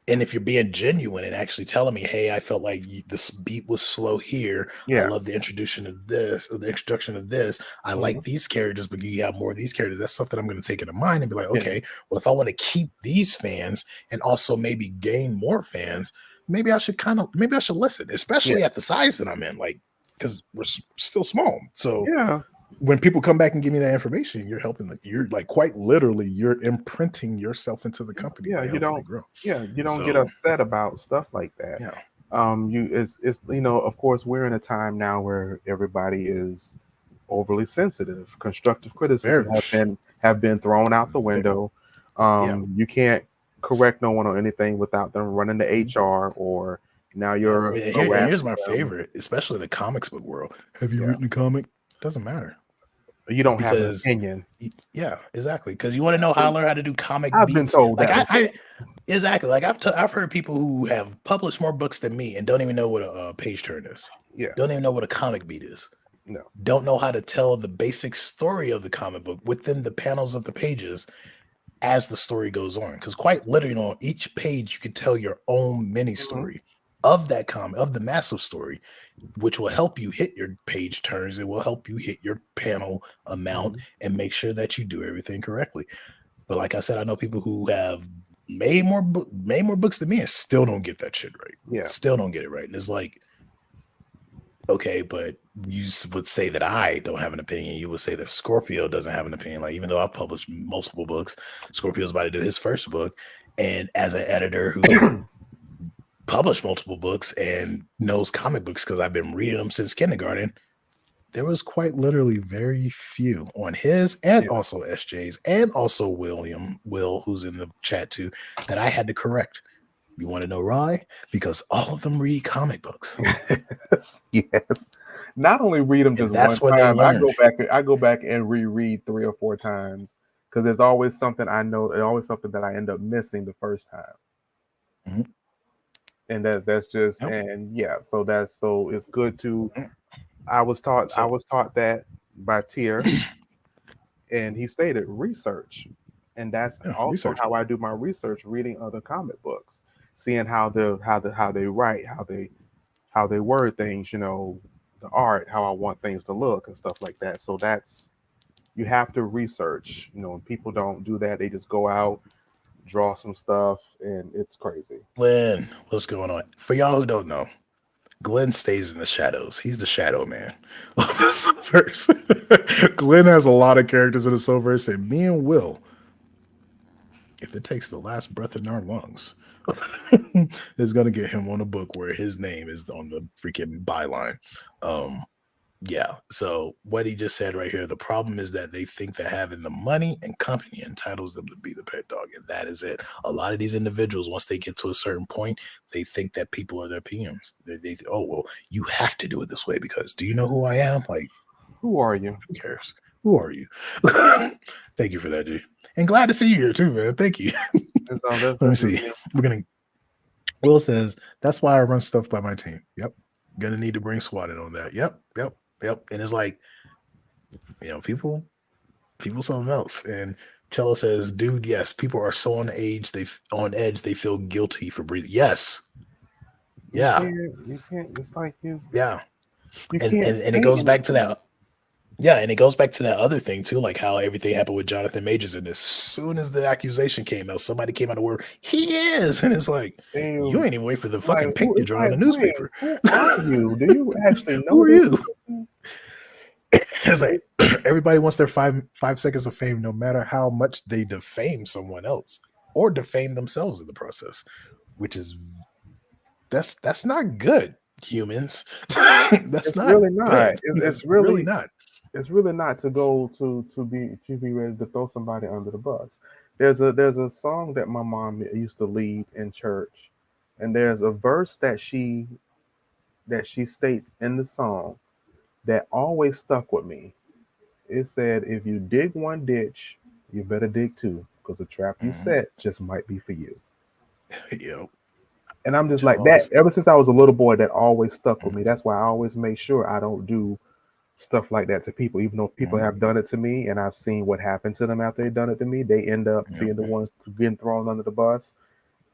and if you're being genuine and actually telling me, hey, I felt like this beat was slow here. I Yeah. love the introduction of this, or the introduction of this. I Mhm. like these characters, but you have more of these characters. That's something I'm going to take into mind and be like, Yeah. okay, well, if I want to keep these fans and also maybe gain more fans, maybe I should listen, Yeah. especially at the size that I'm in, like because we're still small. So Yeah. when people come back and give me that information, you're helping. You're like quite literally, you're imprinting yourself into the company Yeah. by You helping it don't. grow. Yeah. You don't get So upset about stuff like that. yeah. It's of course we're in a time now where everybody is overly sensitive. Constructive criticism Very, have been thrown out the window. yeah, You can't correct no one on anything without them running to mhm, HR, or now yeah. you're And here's harassing my them. favorite, especially in the comics book world. Have you Yeah. written a comic? Doesn't matter. You don't have an because opinion. yeah, exactly. Because you want to know how I learned how to do comic I've been beats. told Like that before. I exactly. Like I've heard people who have published more books than me and don't even know what a page turn is. Yeah. Don't even know what a comic beat is. No. Don't know how to tell the basic story of the comic book within the panels of the pages as the story goes on. Because quite literally on each page, you could tell your own mini story of that comic, of the massive story, which will help you hit your page turns. It will help you hit your panel amount and make sure that you do everything correctly. But like I said, I know people who have made more books than me and still don't get that shit right. Yeah. Still don't get it right. And it's like, okay, but you would say that I don't have an opinion. You would say that Scorpio doesn't have an opinion. Like, even though I've published multiple books, Scorpio's about to do his first book. And as an editor who published multiple books and knows comic books because I've been reading them since kindergarten, there was quite literally very few on his and also SJ's and also Will, who's in the chat too, that I had to correct. You want to know why? Because all of them read comic books. Yes. Not only read them just that's one where they time, learned. I go back and reread 3 or 4 times because there's always something I know, there's always something that I end up missing the first time. And that's just and yeah, so it's good to I was taught that by Tier, and he stated research, and that's also research. how I do my research, reading other comic books, seeing how they write, how they word things, the art, how I want things to look and stuff like that. So that's you have to research. People don't do that; they just go out, draw some stuff, and it's crazy. Glenn, what's going on? For y'all who don't know, Glenn stays in the shadows. He's the shadow man of the Silververse. Glenn has a lot of characters in the Silververse, and me and Will, if it takes the last breath in our lungs, is going to get him on a book where his name is on the freaking byline. Yeah, so what he just said right here, the problem is that they think that having the money and company entitles them to be the pet dog, and that is it. A lot of these individuals, once they get to a certain point, they think that people are their PMs. They oh, well, you have to do it this way because do you know who I am? Like, who are you? Who cares? Who are you? Thank you for that, G. And glad to see you here too, man. Thank you. Let me see. Will says, that's why I run stuff by my team. Yep. Gonna need to bring SWAT in on that. Yep. And it's like, people something else. And Cello says, dude, yes, people are so on edge, they feel guilty for breathing. Yes. Yeah. You can't it's like you. Yeah. And it goes back to that. Yeah, and it goes back to that other thing too, like how everything happened with Jonathan Majors, and as soon as the accusation came out, somebody came out of word, he is, and it's like, damn, you ain't even wait for the fucking pink to draw in the newspaper. Who are you? Do you actually know who are you? It's like everybody wants their five seconds of fame, no matter how much they defame someone else or defame themselves in the process, which is that's not good, humans. That's not really not. It's really not. It's really not to go to be ready to throw somebody under the bus. There's a song that my mom used to lead in church, and there's a verse that she states in the song that always stuck with me. It said, "If you dig one ditch, you better dig two, because the trap you set just might be for you." Yep. And I'm just like that. Ever since I was a little boy, that always stuck with me. That's why I always make sure I don't do stuff like that to people, even though people have done it to me and I've seen what happened to them after they've done it to me. They end up being the ones getting thrown under the bus,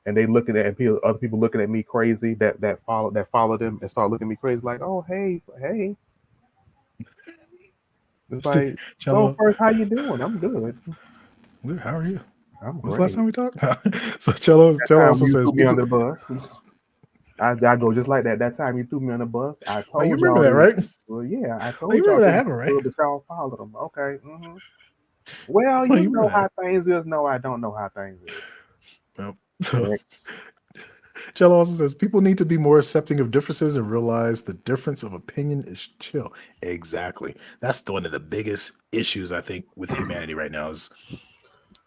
and they looking at other people looking at me crazy that follow them and start looking at me crazy like, oh hey. It's like, so first, how you doing? I'm good. How are you? I'm great. When's the last time we talked? So Cello also says, "Put me under the bus." I go just like that. That time you threw me on the bus, I told you remember that, right? Well, yeah, I told you y'all remember that happened, right? But y'all followed them. Okay. Mm-hmm. Well, you know how things is. No, I don't know how things is. Well, Cello also says people need to be more accepting of differences and realize the difference of opinion is chill. Exactly. That's one of the biggest issues I think with humanity right now is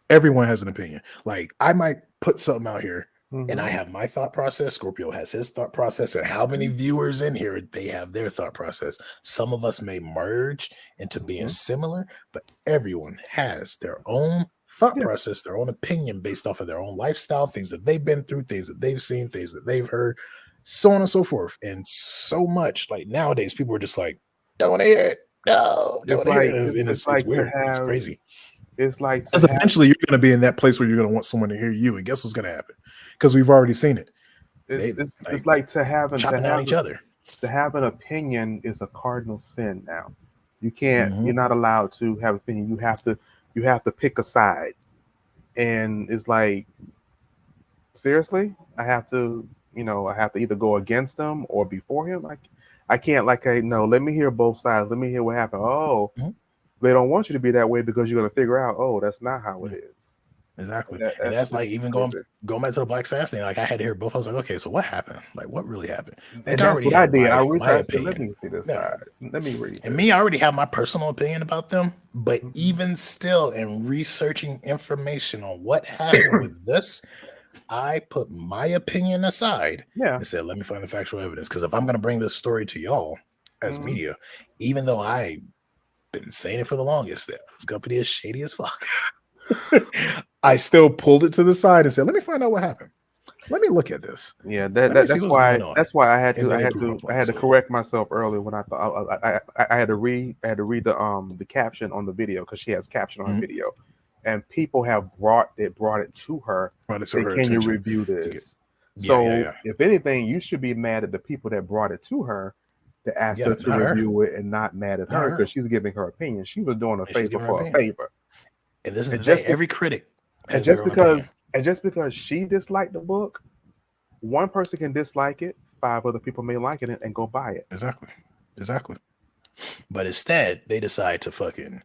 everyone has an opinion. Like I might put something out here and I have my thought process. Scorpio has his thought process, and how many viewers in here they have their thought process. Some of us may merge into being similar, but everyone has their own thought process, their own opinion based off of their own lifestyle, things that they've been through, things that they've seen, things that they've heard, so on and so forth. And so much like nowadays, people are just like, don't want to hear it. No, don't want to hear it. And it's weird. It's crazy. It's like because eventually you're going to be in that place where you're going to want someone to hear you, and guess what's going to happen? Because we've already seen it. It's like to have each other. To have an opinion is a cardinal sin now. You can't. You're not allowed to have an opinion. You have to pick a side, and it's like, seriously, I have to either go against him or before him. I can't no. Let me hear both sides. Let me hear what happened. Oh. They don't want you to be that way because you're going to figure out, oh, that's not how it is. Exactly. And that's like even going back to the Black Sass thing. Like I had to hear both. I was like, okay, so what happened? Like what really happened? And that's what I did. I researched. Let me see this side. Let me read. And me, I already have my personal opinion about them. But even still, in researching information on what happened with this, I put my opinion aside and said, let me find the factual evidence. Because if I'm going to bring this story to y'all as media, even though I been saying it for the longest that this company is shady as fuck, I still pulled it to the side and said, let me find out what happened. Let me look at this. Yeah, that's why I had to correct myself earlier when I thought I had to read the caption on the video, because she has caption on her video, and people have brought it to her. Can you review this? If anything, you should be mad at the people that brought it to her, to ask her to review it, and not mad at her because she's giving her opinion. She was doing a favor for a favor. And this is just every critic. And just because she disliked the book, one person can dislike it, 5 other people may like it and go buy it. Exactly. But instead, they decide to fucking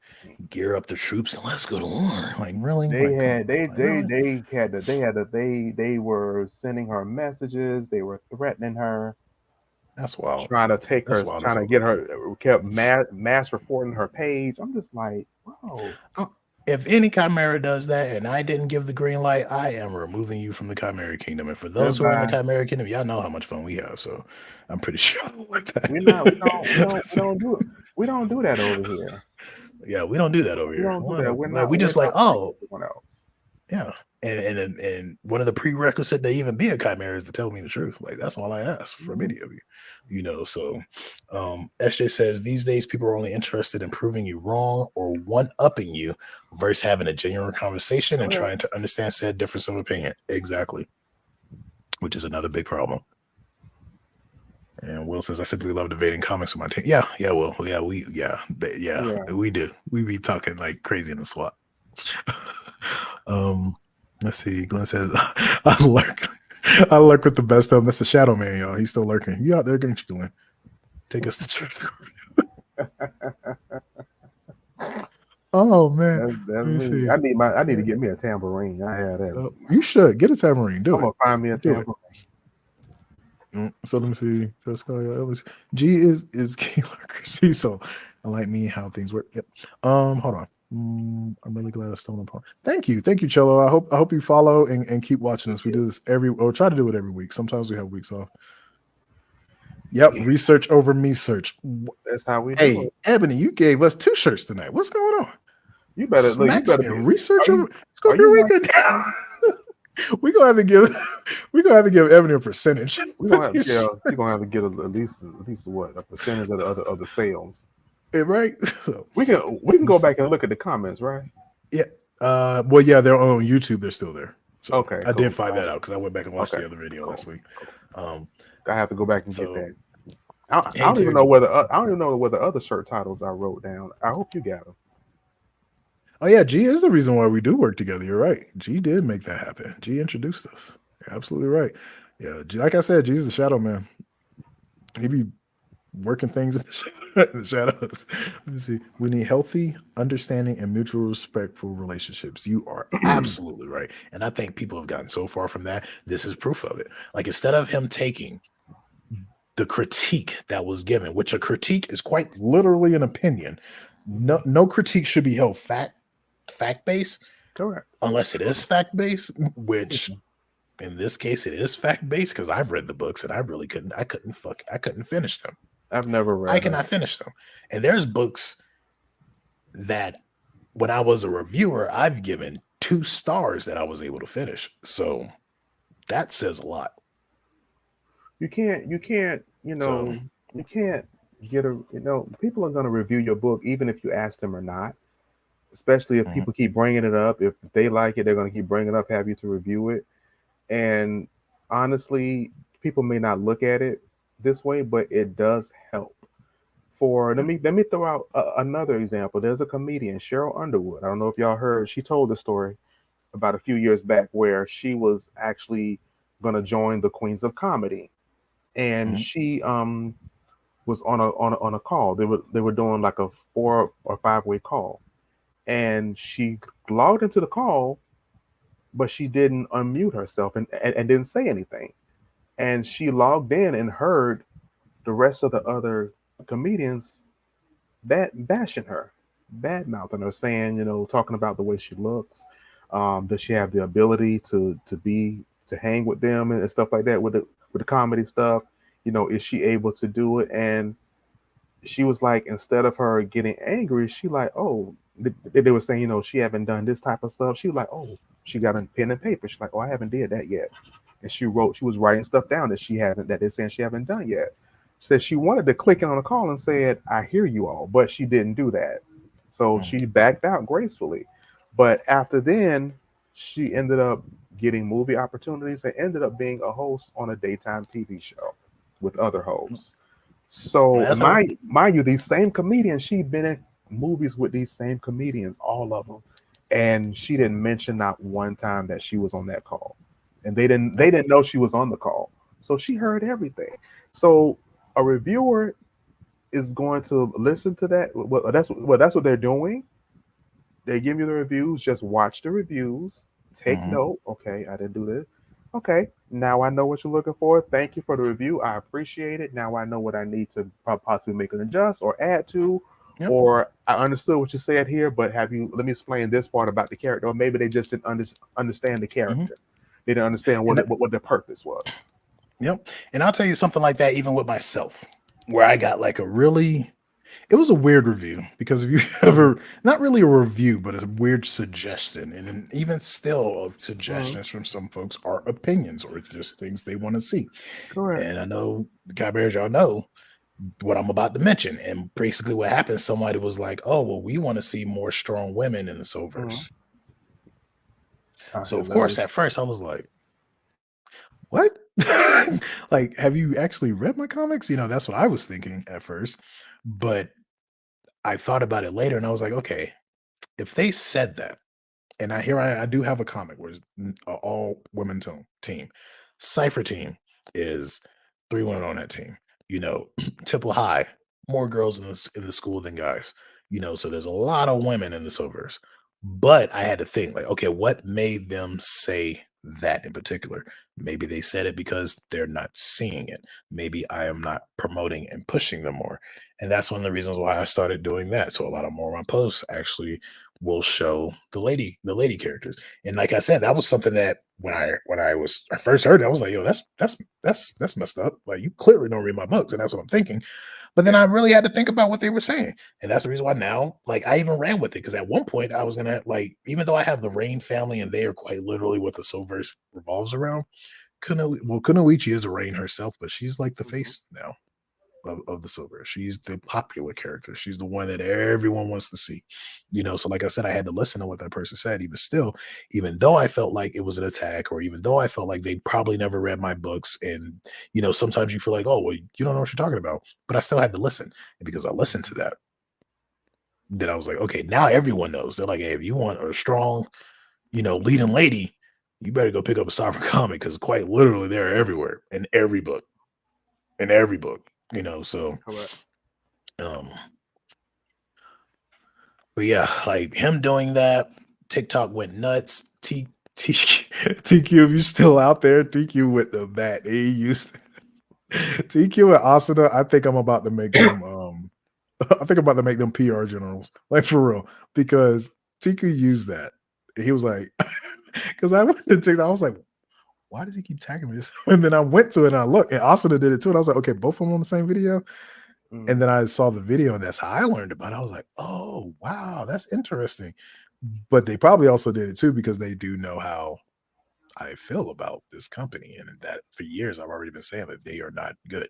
gear up the troops and let's go to war. Like really? They were sending her messages. They were threatening her. That's wild. Trying to take her, trying to get her, kept mass reporting her page. I'm just like, whoa. If any Chimera does that and I didn't give the green light, I am removing you from the Chimera Kingdom. And for those who are in the Chimera Kingdom, y'all know how much fun we have. So I'm pretty sure like that. We don't do that over here. Yeah, we don't do that over here. We just like, oh, everyone else. Yeah. And one of the prerequisites to even be a Chimera is to tell me the truth. Like that's all I ask from any of you. So SJ says these days people are only interested in proving you wrong or one-upping you versus having a genuine conversation and trying to understand said difference of opinion. Exactly. Which is another big problem. And Will says, I simply love debating comics with my team. Yeah, Will. We do. We be talking like crazy in the SWAT. Let's see. Glenn says, I lurk with the best of them. That's the Shadow Man, y'all. He's still lurking. You out there, don't you, Glenn? Take us to church. Oh man, that's me. I need to get me a tambourine. I had that. You should get a tambourine. I'm gonna find me a tambourine. So let me see. G is key lurker. See, so I like me how things work. Yep. Hold on. I'm really glad I stumbled upon. Thank you, Cello. I hope you follow and keep watching us. We do this try to do it every week. Sometimes we have weeks off. Yep, research over me search. That's how we do it. Hey, Ebony, you gave us 2 shirts tonight. What's going on? You better research over Scorpio Weekend. We're gonna have to give Ebony a percentage. You're gonna have to get at least what, a percentage of the sales. Right. So we can go back and look at the comments, right? Yeah. Well, yeah, they're on YouTube. They're still there. So okay. I did find that out because I went back and watched the other video last week. I have to go back and get that. I don't even know whether other shirt titles I wrote down. I hope you got them. Oh yeah, G is the reason why we do work together. You're right. G did make that happen. G introduced us. You're absolutely right. Yeah, G, like I said, G is the Shadow Man. He be working things in the shadows. Let me see. We need healthy, understanding, and mutual respectful relationships. You are absolutely right. And I think people have gotten so far from that. This is proof of it. Like instead of him taking the critique that was given, which a critique is quite literally an opinion. No critique should be held fact-based. Correct. Unless it is fact-based, which in this case, it is fact based because I've read the books and I couldn't finish them. I've never I read them. cannot finish them. And there's books that when I was a reviewer, I've given 2 stars that I was able to finish. So that says a lot. You can't, So you can't get a, people are going to review your book even if you ask them or not. Especially if mhm, people keep bringing it up. If they like it, they're going to keep bringing it up, have you to review it. And honestly, people may not look at it this way, but it does help. For yeah, let me throw out another example. There's a comedian, Cheryl Underwood. I don't know if y'all heard. She told the story about a few years back where she was actually going to join the Queens of Comedy, and mhm, she was on a call. They were doing like a 4 or 5 way call, and she logged into the call, but she didn't unmute herself and didn't say anything. And she logged in and heard the rest of the other comedians that bashing her, bad mouthing her, saying, talking about the way she looks. Does she have the ability to hang with them and stuff like that with the comedy stuff? Is she able to do it? And she was like, instead of her getting angry, she like, oh, they were saying, she haven't done this type of stuff. She was like, oh, she got a pen and paper. She's like, oh, I haven't did that yet. And she was writing stuff down that they're saying she haven't done yet. She said she wanted to click on a call and said, I hear you all, but she didn't do that. So mhm, she backed out gracefully. But after then, she ended up getting movie opportunities and ended up being a host on a daytime TV show with other mhm. hosts. So, That's and her. mind you, these same comedians, she'd been in movies with these same comedians, all of them, and she didn't mention not one time that she was on that call, and they didn't Yep. they didn't know she was on the call, so she heard everything. So, a reviewer is going to listen to that. That's what they're doing. They give you the reviews. Just watch the reviews. Take Mhm, note. Okay, I didn't do this. Okay, now I know what you're looking for. Thank you for the review. I appreciate it. Now I know what I need to possibly make an adjust or add to. yep. Or I understood what you said here, but have you? Let me explain this part about the character. Or maybe they just didn't understand the Mhm. character. They didn't understand And what the purpose was. yep. And I'll tell you something like that even with myself, where I got like it was a weird review because if you Hmm. ever not really a review, but a weird suggestion. And then even still Hmm. suggestions from some folks are opinions or just things they want to see. Correct. And I know the Guy Bears, y'all know what I'm about to mention. And basically what happened, somebody was like, oh, well, we want to see more strong women in the Hmm. Soverse. I So had of course, literally. at first I was like, what? Like, have you actually read my comics? That's what I was thinking at first. But I thought about it later and I was like, okay, if they said that, and I do have a comic where it's a all women team. Cypher team is 3 women on that team. Temple High, more girls in the school than guys. So there's a lot of women in the Silvers. But I had to think like, okay, what made them say that in particular? Maybe they said it because they're not seeing it. Maybe I am not promoting and pushing them more. And that's one of the reasons why I started doing that. So a lot of more of my posts actually will show the lady characters. And like I said, that was something that I first heard it, I was like, yo, that's messed up. Like you clearly don't read my books, and that's what I'm thinking. But then I Yeah. really had to think about what they were saying. And that's the reason why now, like I even ran with it because at one point I was gonna like, even though I have the Rain family and they are quite literally what the Silverse revolves around, Kunoichi is a Rain herself, but she's like the Hmm. face now of the silver. She's the popular character. She's the one that everyone wants to see. So like I said, I had to listen to what that person said, even still, even though I felt like it was an attack, or even though I felt like they probably never read my books. And sometimes you feel like, oh well, you don't know what you're talking about. But I still had to listen. And because I listened to Hmm. that, then I was like, okay, now everyone knows. They're like, hey, if you want a strong, leading lady, you better go pick up a sovereign comic because quite literally they're everywhere in every book. In every book. So Correct. um But yeah, like him doing that, TikTok went nuts. TQ, if you still out there, TQ with the bat. He used TQ and Asuna. I think I'm about to make them. I think I'm about to make them PR generals, like for real, because TQ used that. He was like, because I went to TikTok, I was like, why does he keep tagging me this? And then I went to it and I looked, and Austin did it too. And I was like, okay, both of them on the same video. And then I saw the video, and that's how I learned about it. I was like, oh, wow, that's interesting. But they probably also did it too because they do know how I feel about this company, and that for years I've already been saying that they are not good.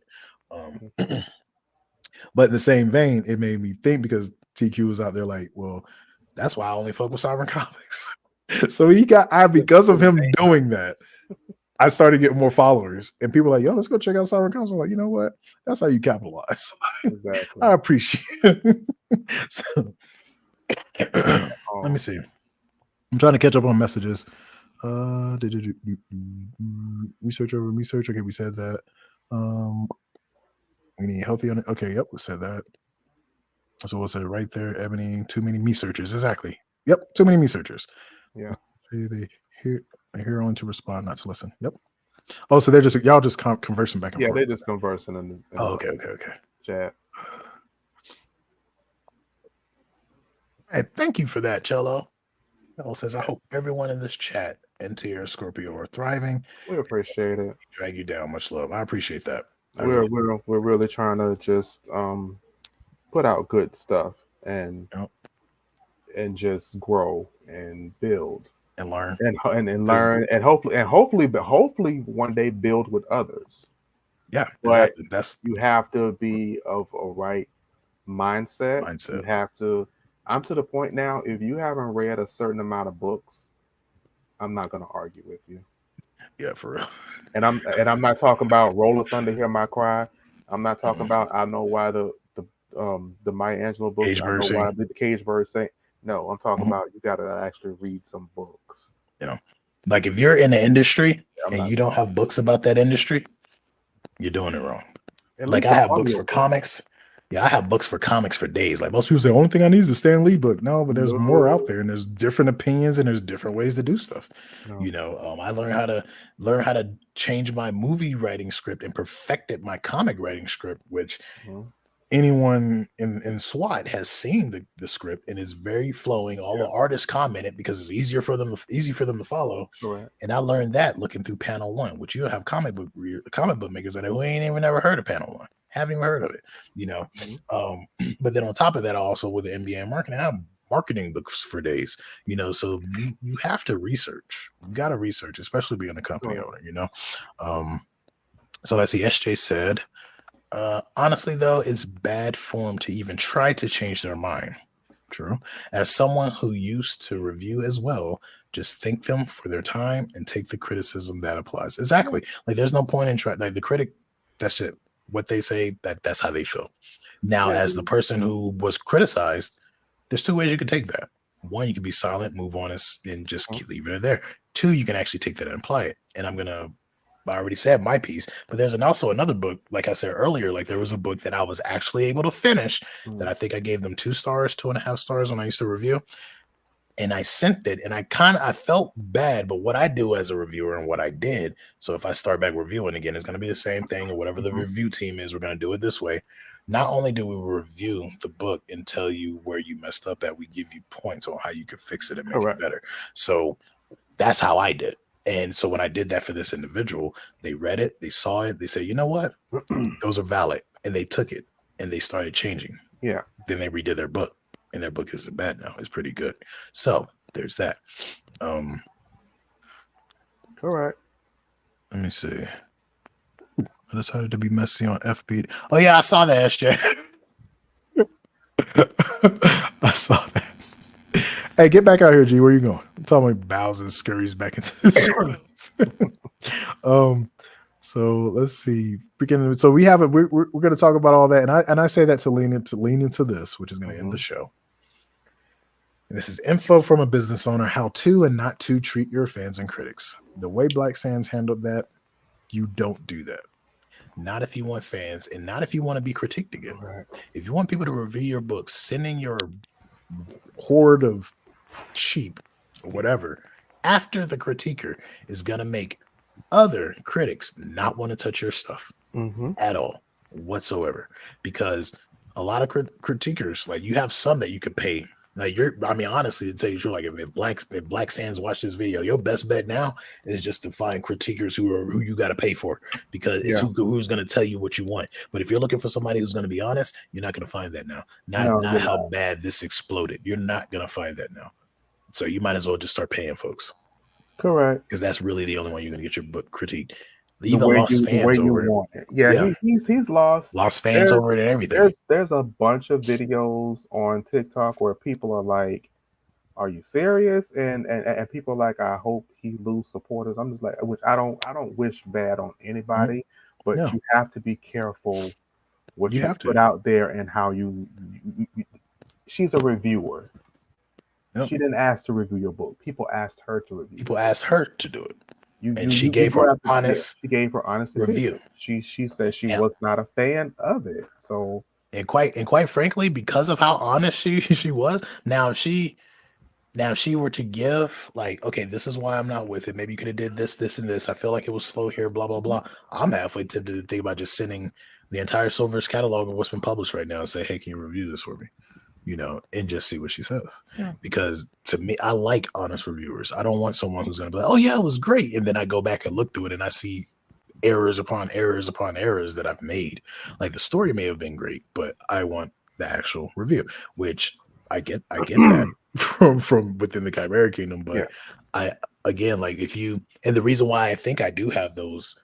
But in the same vein, it made me think because TQ was out there like, well, that's why I only fuck with Sovereign Comics. So because of him doing that, I started getting more followers, and people were like, yo, let's go check out Sovereign Comics. I'm like, you know what? That's how you capitalize. Exactly. I appreciate it. So, let me see. I'm trying to catch up on messages. Research over research. Okay, we said that. We need healthy on it. Okay, yep, we said that. So we'll say right there, Ebony, too many me searchers. Exactly. Yep, too many me searchers. Yeah. They hear only to respond, not to listen. Yep. Oh, so they're just y'all just conversing back and forth. Yeah, they're just conversing in the okay. chat. Hey, thank you for that, Cello. Cello says, I hope everyone in this chat and Tier Scorpio are thriving. We appreciate it. Drag you down. Much love. I appreciate that. We're really trying to just put out good stuff and just grow and build and learn and learn and hopefully one day build with others. Yeah, but exactly. You have to be of a right mindset. You have to. I'm to the point now. If you haven't read a certain amount of books, I'm not going to argue with you. Yeah, for real. And I'm not talking about Roll of Thunder, Hear My Cry. I'm not talking about I know why the Maya Angelou book. I know why the Cage Bird say. No, I'm talking about you got to actually read some books. Yeah, like if you're in the industry and you don't have books about that industry, you're doing it wrong. Like I have books for comics. Yeah, I have books for comics for days. Like most people say, the only thing I need is a Stan Lee book. No, but there's more out there, and there's different opinions, and there's different ways to do stuff. No. You know, I learned how to change my movie writing script and perfected my comic writing script, which anyone in SWAT has seen the script, and it's very flowing. All the artists commented because it's easy for them to follow. Correct. And I learned that looking through Panel One, which you have comic book makers that who ain't even never heard of Panel One. Haven't even heard of it, you know. But then on top of that, also with the MBA marketing, I have marketing books for days, you know. So you have to research. You got to research, especially being a company owner, you know. So let's see. SJ said, honestly, though, it's bad form to even try to change their mind. True. As someone who used to review as well, just thank them for their time and take the criticism that applies. Exactly. Like there's no point in trying. Like the critic, that's it. What they say, that's how they feel. Now, as the person who was criticized, there's two ways you can take that. One, you can be silent, move on, and just keep leaving it there. Two, you can actually take that and apply it. And I already said my piece, but there's also another book, like I said earlier, like there was a book that I was actually able to finish that I think I gave them 2 stars, 2.5 stars when I used to review. And I sent it, and I felt bad, but what I do as a reviewer and what I did, so if I start back reviewing again, it's going to be the same thing, or whatever the review team is, we're going to do it this way. Not only do we review the book and tell you where you messed up at, we give you points on how you can fix it and make it better. So that's how I did. And so when I did that for this individual, they read it, they saw it, they said, you know what? Those are valid. And they took it and they started changing. Yeah. Then they redid their book. And their book isn't bad now. It's pretty good. So there's that. Correct. Let me see. I decided to be messy on FB. Oh yeah, I saw that, SJ. I saw that. Hey, get back out here, G. Where you going? I'm talking about bows and scurries back into the show. So let's see. So we have it. We're going to talk about all that, and I say that to lean into this, which is going to end the show. And this is info from a business owner: how to and not to treat your fans and critics. The way Black Sands handled that, you don't do that. Not if you want fans, and not if you want to be critiqued again. Right. If you want people to review your books, send in your horde of sheep or whatever after the critiquer is going to make other critics not want to touch your stuff at all whatsoever, because a lot of critiquers, like you have some that you could pay Like I mean, honestly, to tell you the truth, like if Black Sands watch this video, your best bet now is just to find critiquers who you got to pay for, because it's Yeah. who's going to tell you what you want. But if you're looking for somebody who's going to be honest, you're not going to find that now. Not No, not you're how not. bad this exploded. You're not going to find that now. So you might as well just start paying folks, Correct. because that's really the only one you're going to get your book critiqued. The Even way lost fans you over it. want it. Yeah, Yeah, he's lost. lost fans There's over it and everything. there's a bunch of videos on TikTok where people are like, "Are you serious?" And people are like, "I hope he lose supporters." I'm just like, which I don't wish bad on Mhm. anybody, but No, you have to be careful what You you have put to. out there and how she's a reviewer. Yep. She didn't ask to review your book. People asked her to review people it. asked her to do it, and she You gave brought her up honest she gave her honest review. opinion. She said she And was not a fan of it. So quite frankly, because of how honest she was, now if she were to give like, okay, this is why I'm not with it. Maybe you could have did this, and this. I feel like it was slow here, blah blah blah. I'm halfway tempted to think about just sending the entire Silver's catalog of what's been published right now and say, hey, can you review this for me? And just see what she says. yeah. Because to me, I like honest reviewers. I don't want someone who's going to be like, oh yeah, it was great, and then I go back and look through it and I see errors upon errors upon errors that I've made. Like the story may have been great, but I want the actual review, which I get that from within the Chimera Kingdom. Yeah. But I again, like if you, and the reason why I think I do have those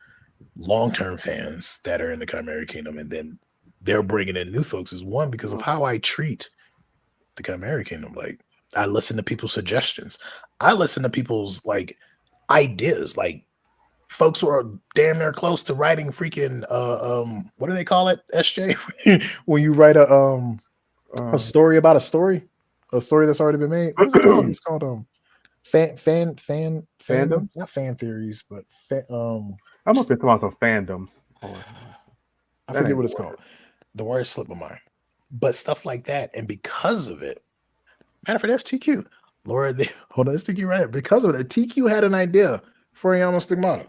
long-term fans that are in the Chimera Kingdom, and then they're bringing in new folks, is one, because of how I treat the Chimera Kingdom. Like I listen to people's suggestions. I listen to people's like ideas. Like folks who are damn near close to writing freaking what do they call it, SJ? When you write a Uh, story about a story that's already been made. What is it called? It's called fan Fandom? not fan theories, but I'm up here talking about some fandoms. Oh, I that forget ain't what the it's word. called. The word slipped my mind. But stuff like that, and because of it, matter of fact, that's TQ. Laura, hold on, that's TQ right there. Because of it, TQ had an idea for Yama Stigmata.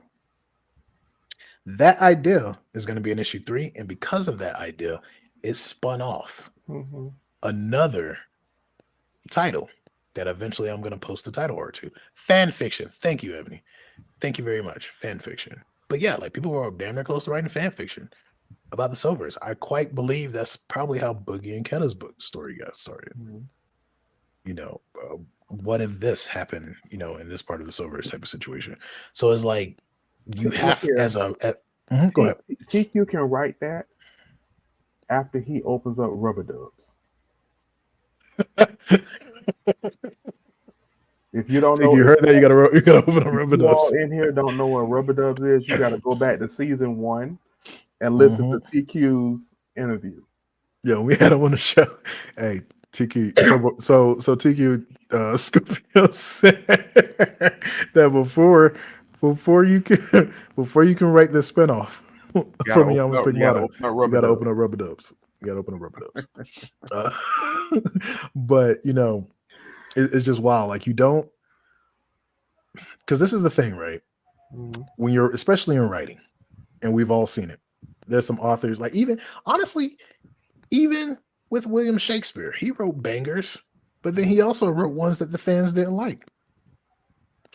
That idea is going to be in issue 3, and because of that idea, it spun off Mhm. another title that eventually I'm going to post the title art to. Fan fiction. Thank you, Ebony. Thank you very much. Fan fiction. But yeah, like people who are damn near close to writing fan fiction about the Silvers. I quite believe that's probably how Boogie and Ketta's book story got started. Mhm. What if this happened, in this part of the Silvers type of situation? So it's like you Look have here. go ahead. TQ can write that after he opens up Rubber Dubs. If you don't Think know, you if heard that? You gotta open a rubber you all dubs. in here don't know what Rubber Dubs is, you got to go back to season 1 and listen to Mhm. TQ's interview. Yeah, we had him on the show. Hey, TQ. So TQ Scorpio said that before you can write this spinoff You gotta from open Yama up. You gotta Stigmata, open up you Rubber gotta Dubs. open up rubber dubs. You gotta open up rubber dubs. But it's just wild. Like you don't, because this is the thing, right? Mhm. When you're, especially in writing, and we've all seen it. There's some authors, like even honestly, even with William Shakespeare, he wrote bangers, but then he also wrote ones that the fans didn't like.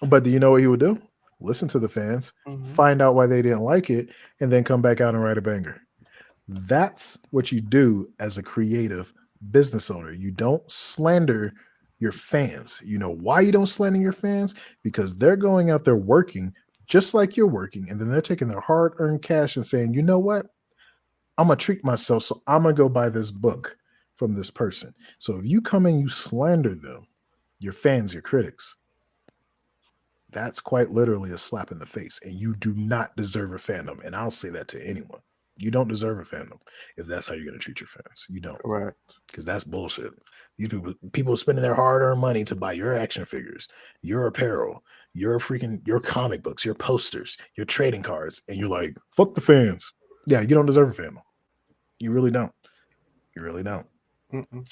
But do you know what he would do? Listen to the fans, Mhm. find out why they didn't like it, and then come back out and write a banger. That's what you do as a creative business owner. You don't slander your fans. You know why you don't slander your fans? Because they're going out there working just like you're working, and then they're taking their hard earned cash and saying, you know what? I'm going to treat myself. So I'm going to go buy this book from this person. So if you come and you slander them, your fans, your critics, that's quite literally a slap in the face. And you do not deserve a fandom. And I'll say that to anyone. You don't deserve a fandom if that's how you're going to treat your fans. You don't, Correct. because that's bullshit. These people are spending their hard-earned money to buy your action figures, your apparel, your comic books, your posters, your trading cards, and you're like, fuck the fans. Yeah, you don't deserve a fandom. You really don't. You really don't. Mm-mm.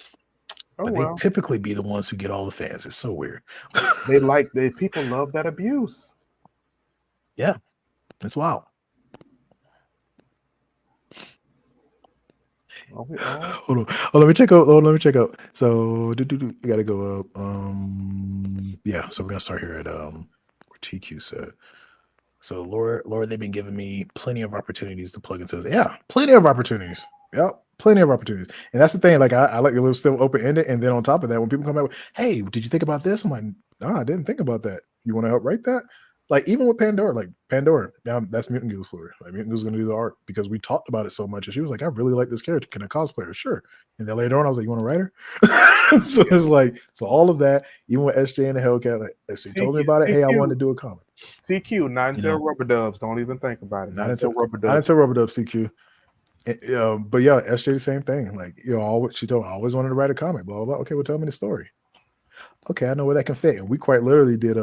Oh But they well, typically be the ones who get all the fans. It's so weird. people love that abuse. Yeah, it's wild. Hold on. Oh, let me check out. Oh, let me check out. So, I gotta go up. Yeah. So we're gonna start here at where TQ said. So, Laura, they've been giving me plenty of opportunities to plug into this. Yeah, plenty of opportunities. Yep, plenty of opportunities. And that's the thing. Like, I like to live still open ended. And then on top of that, when people come out with, "Hey, did you think about this?" I'm like, "No, I didn't think about that. You want to help write that?" Like, even with Pandora, now that's Mutant Goose for her. Like, Mutant Goose is going to do the art because we talked about it so much. And she was like, "I really like this character. Can I cosplay her?" Sure. And then later on, I was like, "You want to write her?" So it's like, so all of that, even with SJ and the Hellcat, like, SJ told me about it. Hey, I wanted to do a comic. TQ, not until You know? Rubber Dubs. Don't even think about it. Not until Rubber not Dubs. until Rubber Dub CQ. But yeah, SJ the same thing. Like, always, she told me I always wanted to write a comic. Blah blah blah. Okay, well, tell me the story. Okay, I know where that can fit. And we quite literally did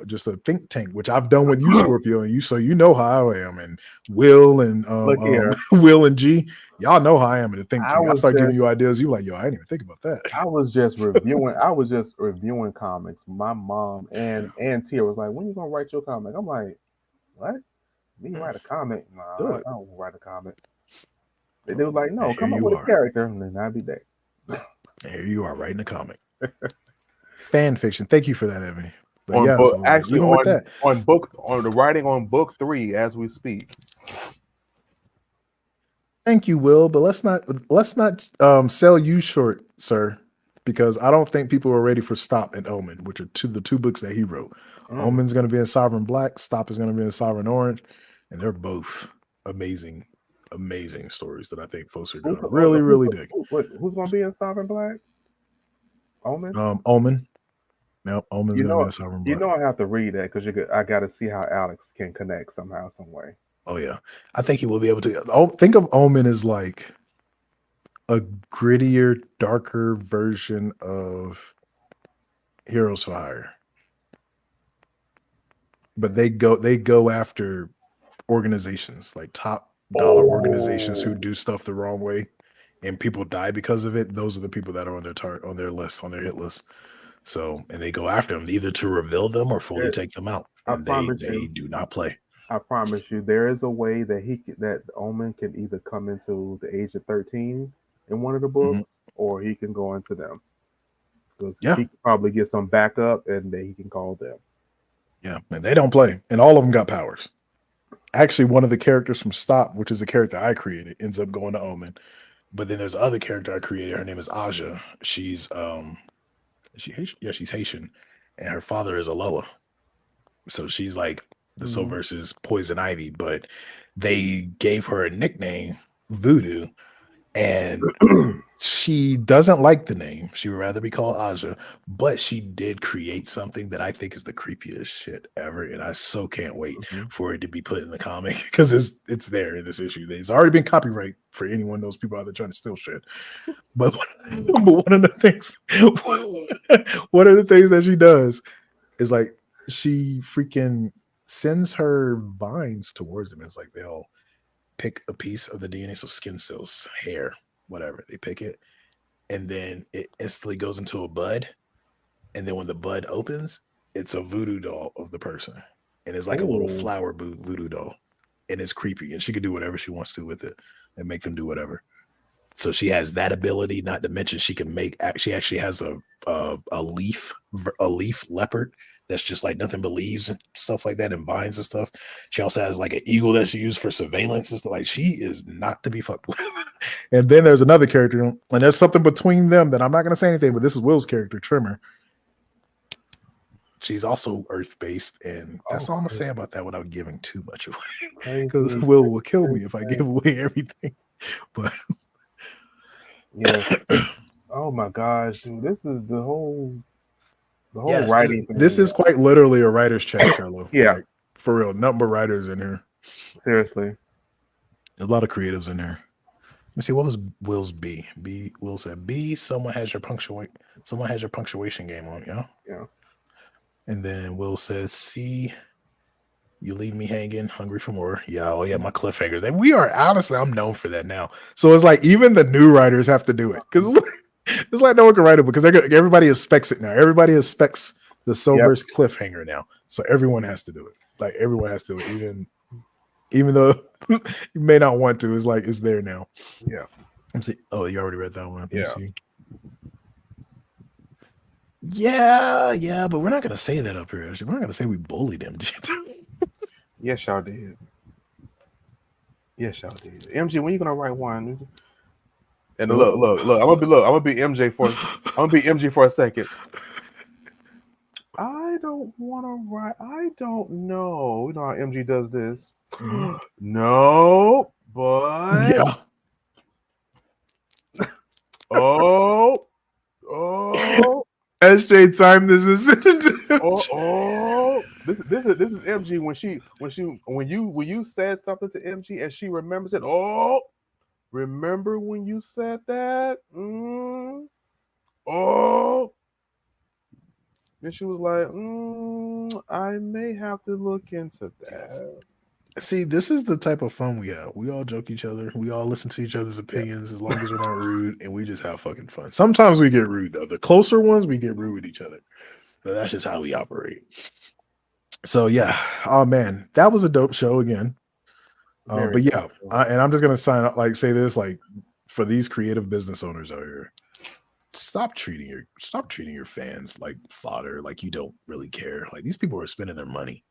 just a think tank, which I've done with you, Scorpio, and you, so you know how I am, and Will and Look here. Will and G, y'all know how I am in the think tank. I was start giving just- you ideas. You like, yo, I didn't even think about that. I was just reviewing comics. My mom and Tia was like, "When you gonna write your comic?" I'm like, "What? Me write a comic? Do Nah, I it. don't write a comic." They was like, "No, And come here up you with a are. character," and then I'd be there. And here you are writing a comic. Fan fiction. Thank you for that, Ebony. But On yeah, book, so actually even with that, on the writing on book 3 as we speak. thank you, Will. But let's not sell you short, sir, because I don't think people are ready for Stop and Omen, which are the two books that he wrote. Omen's going to be in Sovereign Black. Stop is going to be in Sovereign Orange, and they're both amazing stories that I think folks are going to really dig. Who's gonna be in Sovereign Black? Omen. Omen. No, Omen's going to be in Sovereign Black. You know I have to read that because I got to see how Alex can connect somehow, some way. Oh yeah, I think he will be able to. Think of Omen as like a grittier, darker version of Heroes for Hire. But they go after organizations, like top dollar organizations who do stuff the wrong way, and people die because of it. Those are the people that are on their list, on their hit list. So, and they go after them either to reveal them or fully take them out. And they do not play. I promise you, there is a way that Omen can either come into the age of 13 in one of the books, or he can go into them. Because he can probably get some backup, and then he can call them. Yeah, and they don't play, and all of them got powers. Actually, one of the characters from Stop, which is a character I created, ends up going to Omen. But then there's other character I created. Her name is Aja. She's she's Haitian, and her father is Aloha. So she's like the Soul versus Poison Ivy, but they gave her a nickname, Voodoo, and she doesn't like the name. She would rather be called Aja, but she did create something that I think is the creepiest shit ever, and I so can't wait for it to be put in the comic because it's there in this issue. It's already been copyright for anyone those people out there trying to steal shit. But one of the things that she does is like she freaking sends her vines towards them. It's like they'll pick a piece of the DNA, so skin cells, hair, whatever. They pick it, and then it instantly goes into a bud. And then when the bud opens, it's a voodoo doll of the person. And it's like a little flower voodoo doll. And it's creepy. And she can do whatever she wants to with it and make them do whatever. So she has that ability, not to mention she can make, she actually has a leaf leopard that's just like nothing but leaves and stuff like that and vines and stuff. She also has like an eagle that she used for surveillance and stuff. Like, she is not to be fucked with. And then there's another character, and there's something between them that I'm not going to say anything, but this is Will's character, Trimmer. She's also earth-based, and that's all I'm going to say about that without giving too much away. Because Will kill me if I give away everything. But yeah. Oh my gosh, dude, this is the whole writing. This is quite literally a writer's chat, Cello. Yeah, like, for real. Number of writers in here. Seriously, a lot of creatives in there. Let me see. What was Will's B? Will said B. Someone has your punctuation game on. Yeah. And then Will says C. You leave me hanging, hungry for more. Yeah, oh yeah, my cliffhangers. And we are honestly, I'm known for that now. So it's like even the new writers have to do it because it's like no one can write it because everybody expects it now. Everybody expects the Silver's cliffhanger now, so everyone has to do it. Like everyone has to do it, even though you may not want to. It's like it's there now. Yeah. Let me see. Oh, you already read that one. Let me Yeah. see. Yeah, but we're not gonna say that up here. We're not gonna say we bullied him. Yes, y'all did. Yes, y'all did. MG, when you gonna write one? And look. I'm gonna be MJ for. I'm gonna be MG for a second. I don't want to write. I don't know. You know how MG does this. Mhm. No, but Yeah. oh, SJ time this is this is MG when you said something to MG and she remembers it. Oh, remember when you said that? Oh, then she was like, I may have to look into that. See, this is the type of fun we have. We all joke each other. We all listen to each other's opinions as long as we're not rude, and we just have fucking fun. Sometimes we get rude though. The closer ones, we get rude with each other. But that's just how we operate. So yeah, oh man, that was a dope show again. But yeah, and I'm just gonna sign up, like say this, like for these creative business owners out here, stop treating your fans like fodder, like you don't really care. Like these people are spending their money.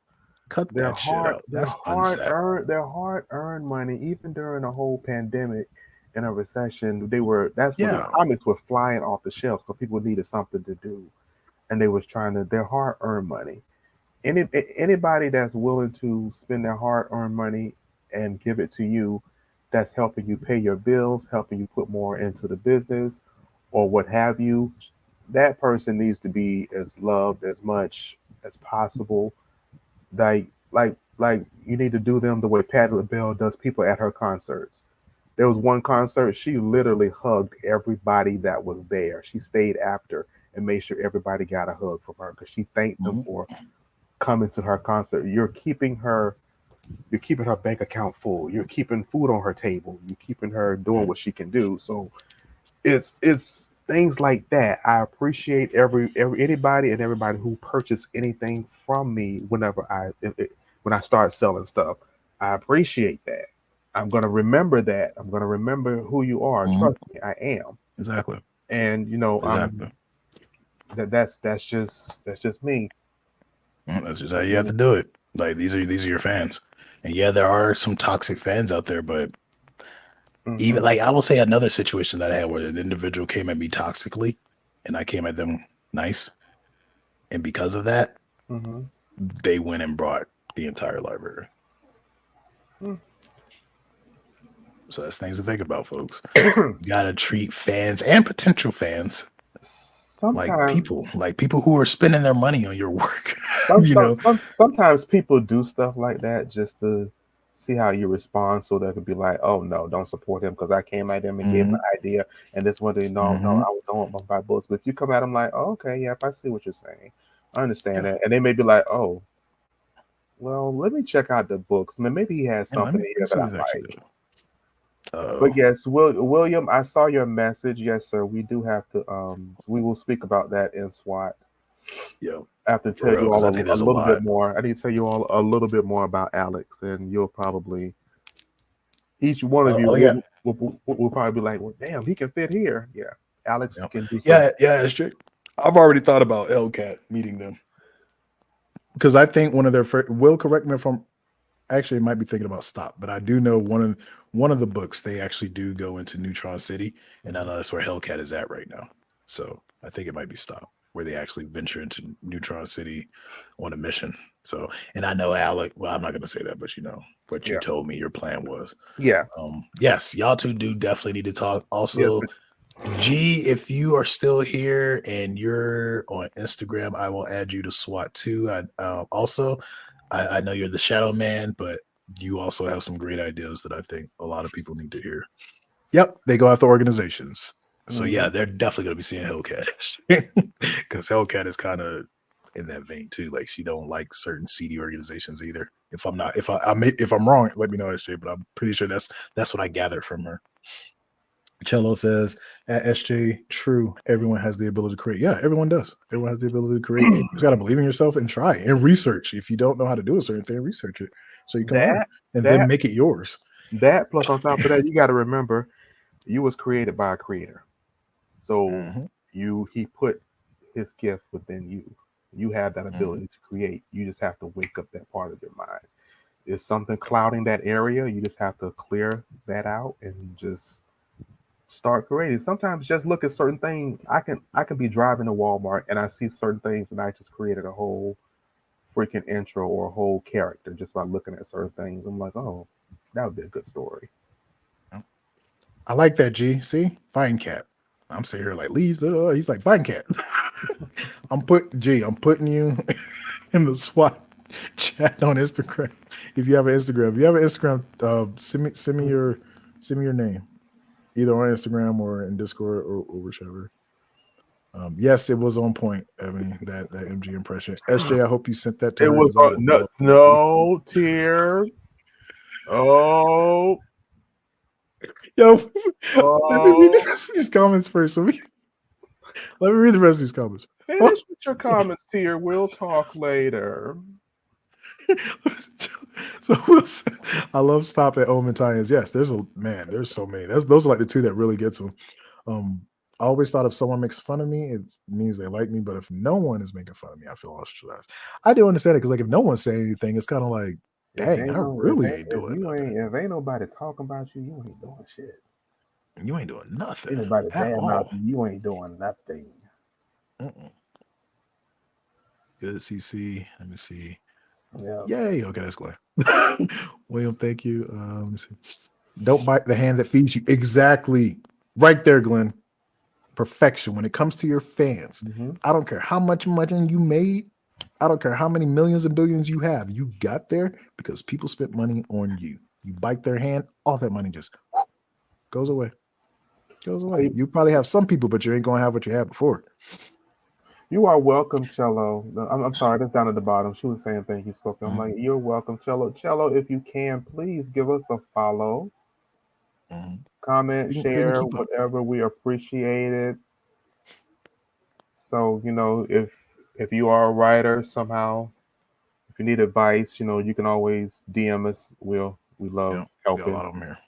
Cut that shit out. That's unsaid. Their hard earned money, even during the whole pandemic and a recession, that's when the comics were flying off the shelves because people needed something to do, and they was trying to their hard earned money. Anybody that's willing to spend their hard earned money and give it to you, that's helping you pay your bills, helping you put more into the business, or what have you, that person needs to be as loved as much as possible. Like you need to do them the way Patti LaBelle does people at her concerts. There was one concert she literally hugged everybody that was there. She stayed after and made sure everybody got a hug from her because she thanked them for coming to her concert. You're keeping her bank account full. You're keeping food on her table. You're keeping her doing what she can do. So it's things like that. I appreciate every anybody and everybody who purchased anything from me when I start selling stuff. I appreciate that. I'm gonna remember that. I'm gonna remember who you are. Trust me, I am. Exactly. And that's just me. That's just how you have to do it. Like these are your fans. And yeah, there are some toxic fans out there, but even like I will say another situation that I had where an individual came at me toxically and I came at them nice. And because of that, they went and brought the entire library. So that's things to think about, folks. You gotta treat fans and potential fans like people who are spending their money on your work. Sometimes people do stuff like that just to see how you respond, so they could be like, "Oh no, don't support him because I came at him and gave him an idea, and this one day, no, I don't want my books." But if you come at them like, "Oh, okay, yeah, if I see what you're saying, I understand that," and they may be like, "Oh, well, let me check out the books. I mean, maybe he has something here that I like." But yes, William, I saw your message. Yes, sir. We do have to. We will speak about that in SWAT. Yeah. I have to tell you all a little bit more. I need to tell you all a little bit more about Alex, and you'll probably each one of you will probably be like, "Well, damn, he can fit here." Yeah, Alex can do. Yeah, it's true. I've already thought about Hellcat meeting them because I think one of their first. Will correct me if I'm actually might be thinking about Stop, but I do know one of the books they actually do go into Neutron City, and I know that's where Hellcat is at right now. So I think it might be Stop, where they actually venture into Neutron City on a mission. So, and I know Alec. Well, I'm not going to say that, but you know what you told me your plan was. Yeah. Yes, y'all two do definitely need to talk. Also, G, if you are still here and you're on Instagram, I will add you to SWAT too. I know you're the shadow man, but you also have some great ideas that I think a lot of people need to hear. Yep, they go after organizations. So yeah, they're definitely going to be seeing Hellcat because Hellcat is kind of in that vein too. Like she don't like certain seedy organizations either. If I'm wrong, let me know, SJ. But I'm pretty sure that's what I gathered from her. Cello says at SJ, true. Everyone has the ability to create. Yeah, everyone does. Everyone has the ability to create. You just got to believe in yourself and try and research. If you don't know how to do a certain thing, research it so you can learn and then make it yours. That plus on top of that, you got to remember You was created by a creator, so Mhm, he put his gift within you. You have that mhm. ability to create. You just have to wake up that part of your mind. Is something clouding that area? You just have to clear that out and just start creating. Sometimes just look at certain things. I can be driving to Walmart and I see certain things and I just created a whole freaking intro or a whole character just by looking at certain things. I'm like, oh, that would be a good story. I like that, G. See? Fine cat. I'm sitting here like leaves. He's like, fine cat. I'm putting you in the SWAT chat on Instagram. If you have an Instagram, send me your name. Either on Instagram or in Discord or whichever. Yes, it was on point, Ebony, that MG impression. SJ, I hope you sent that to It her was because I would no, love to see. no tears. Oh, Yo, let me read the oh. rest of these comments first. Let me read the rest of these comments. Oh, Finish with your comments, Tier. We'll talk later. so I love stop at Omen tie-ins. Yes, there's so many. Those are like the two that really gets them. Um, I always thought if someone makes fun of me, it means they like me. But if no one is making fun of me, I feel ostracized. I do understand it because like if no one's saying anything, it's kind of like, If dang, ain't I no, really ain't doing nothing. if ain't nobody talking about you, you ain't doing shit. You ain't doing nothing Ain't nobody at bad all. mouthing you, ain't doing nothing. Mm-mm. Good CC. Let me see. Yeah. Yay. Okay, that's Glenn. William, thank you. Let me see. Don't bite the hand that feeds you. Exactly. Right there, Glenn. Perfection. When it comes to your fans, Hmm. I don't care how much money you made. I don't care how many millions and billions you have. You got there because people spent money on you. You bite their hand, all that money just goes away. Goes away. You probably have some people, but you ain't gonna have what you had before. You are welcome, Cello. No, I'm sorry, that's down at the bottom. She was saying thank you, spoken. I'm Mhm, like, you're welcome, Cello. Cello, if you can, please give us a follow, mhm. comment, So you can share, keep up. whatever. We appreciate it. So, if you are a writer somehow, if you need advice, you can always DM us. We love Yeah, we got a helping. lot of them here.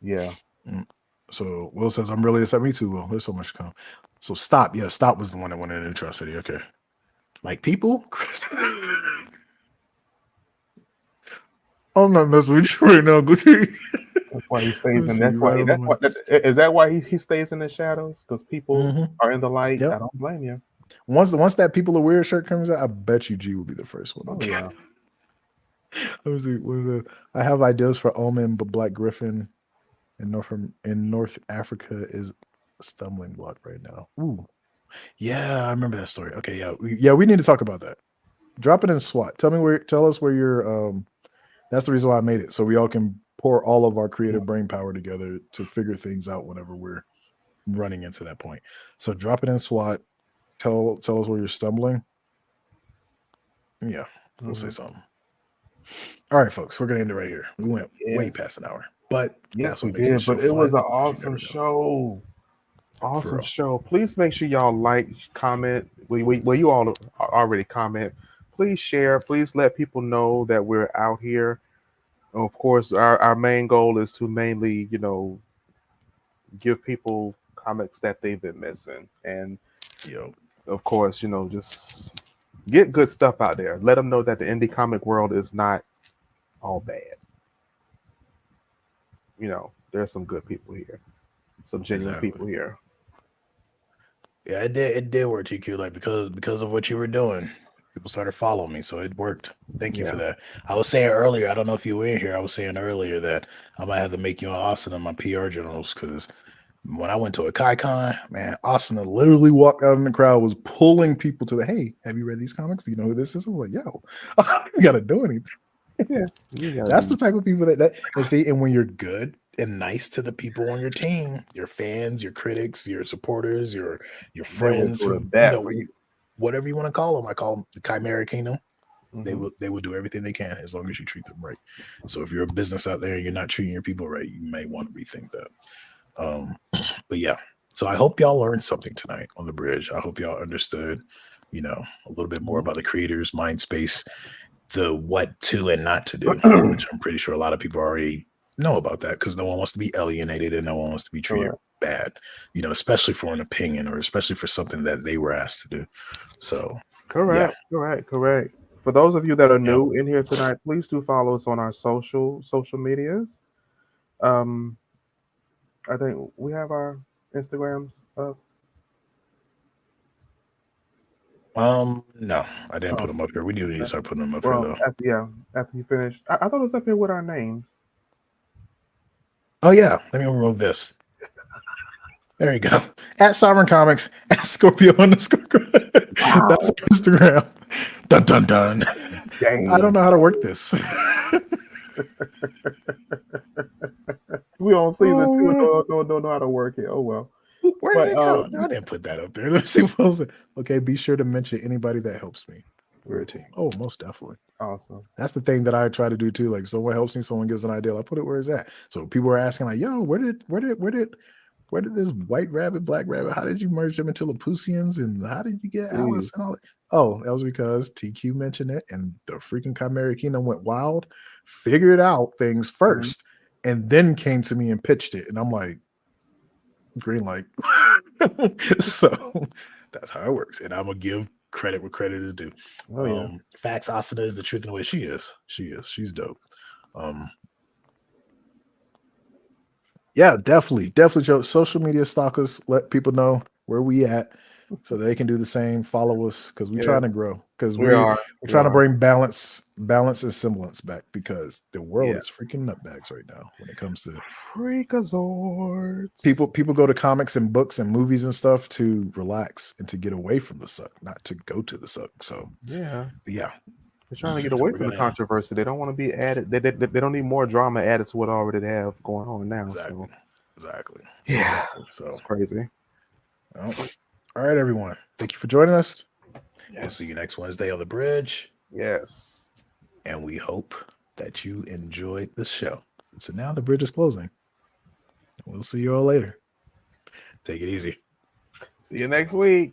Yeah. Mm. So Will says, I'm really upset. Me too, Will. There's so much to come. So stop. Yeah, stop was the one that went in the intro city. Okay. Like people? I'm not messing with you right now. Gucci. That's why he Let stays me in. see. That's You right why. on the That's money. what. Is that why he stays in the shadows? Because people Hmm. are in the light. I Yep. don't blame you. Once that people are weird shirt comes out, I bet you G will be the first one. Oh Okay. yeah. Let me see. I have ideas for Omen, but Black Griffin in North Africa is a stumbling block right now. Ooh. Yeah, I remember that story. Okay, we need to talk about that. Drop it in SWAT. Tell us where you're that's the reason why I made it. So we all can pour all of our creative brain power together to figure things out whenever we're running into that point. So drop it in SWAT. Tell us where you're stumbling. Yeah, we'll say Mhm. something. All right, folks, we're gonna end it right here. We went way Yes. past an hour, but Yes, that's we what makes this did. show But it was fun. an 'Cause you awesome never know. show. For Awesome real. show. Please make sure y'all like, comment. Well, you all already comment. Please share. Please let people know that we're out here. Of course, our main goal is to mainly, give people comics that they've been missing. And Yo, of course, just get good stuff out there. Let them know that the indie comic world is not all bad. There's some good people here, some genuine exactly. people here. Yeah, it did work, GQ. Like because of what you were doing, people started following me, so it worked. Thank you for Yeah. that. I was saying earlier, I don't know if you were in here. I was saying earlier that I might have to make you an Austin on my PR journals because when I went to a KaiCon, man, Austin literally walked out in the crowd, was pulling people to the hey, have you read these comics? Do you know who this is? I'm like, yo, I don't gotta do anything. Yeah. You gotta That's the be. type of people that and see, and when you're good and nice to the people on your team, your fans, your critics, your supporters, your They will friends, go to who bat for you. whatever you want to call them. I call them the Chimera Kingdom. Hmm. They will do everything they can as long as you treat them right. So if you're a business out there and you're not treating your people right, you may want to rethink that. But yeah, so I hope y'all learned something tonight on the bridge. I hope y'all understood, a little bit more about the creator's mind space, the what to and not to do, which I'm pretty sure a lot of people already know about that because no one wants to be alienated and no one wants to be treated bad, especially for an opinion or especially for something that they were asked to do. So, Correct. For those of you that are yeah. new in here tonight, please do follow us on our social medias. Um, I think we have our Instagrams up. No, I didn't put them up here. We need to start putting them up here Well, though. after you finish, I thought it was up here with our names. Oh yeah, let me remove this. There you go. At Sovereign Comics, at Scorpio _ That's our Instagram. Dun dun dun. Dang. I don't know how to work this. We on season Oh, 2 man. don't know how to work it. Oh well. Where But did it go? No, I didn't put that up there. Let's see what else. Okay, be sure to mention anybody that helps me. We're a team. Oh, most definitely. Awesome. That's the thing that I try to do too. Like, someone helps me, someone gives an idea, I put it where it's at. So people are asking, like, yo, where did this white rabbit, black rabbit, how did you merge them into Lapusians? And how did you get Alice and all that? Oh, that was because TQ mentioned it and the freaking Chimera Kingdom went wild, figured out things 1st, and then came to me and pitched it. And I'm like, green light. So that's how it works. And I'm gonna give credit where credit is due. Facts Asuna is the truth in the way she is. She's dope. Yeah, definitely social media stalkers, let people know where we at so they can do the same, follow us because we're trying to grow, because we're trying to bring balance and semblance back, because the world is freaking nutbags right now when it comes to Freakazoids. People go to comics and books and movies and stuff to relax and to get away from the suck, not to go to the suck. So yeah, they're trying to get away from the controversy. They don't want to be added. They don't need more drama added to what already they have going on now. Exactly. Yeah. So it's crazy. Well, all right, everyone. Thank you for joining us. Yes. We'll see you next Wednesday on the bridge. Yes. And we hope that you enjoyed the show. So now the bridge is closing. We'll see you all later. Take it easy. See you next week.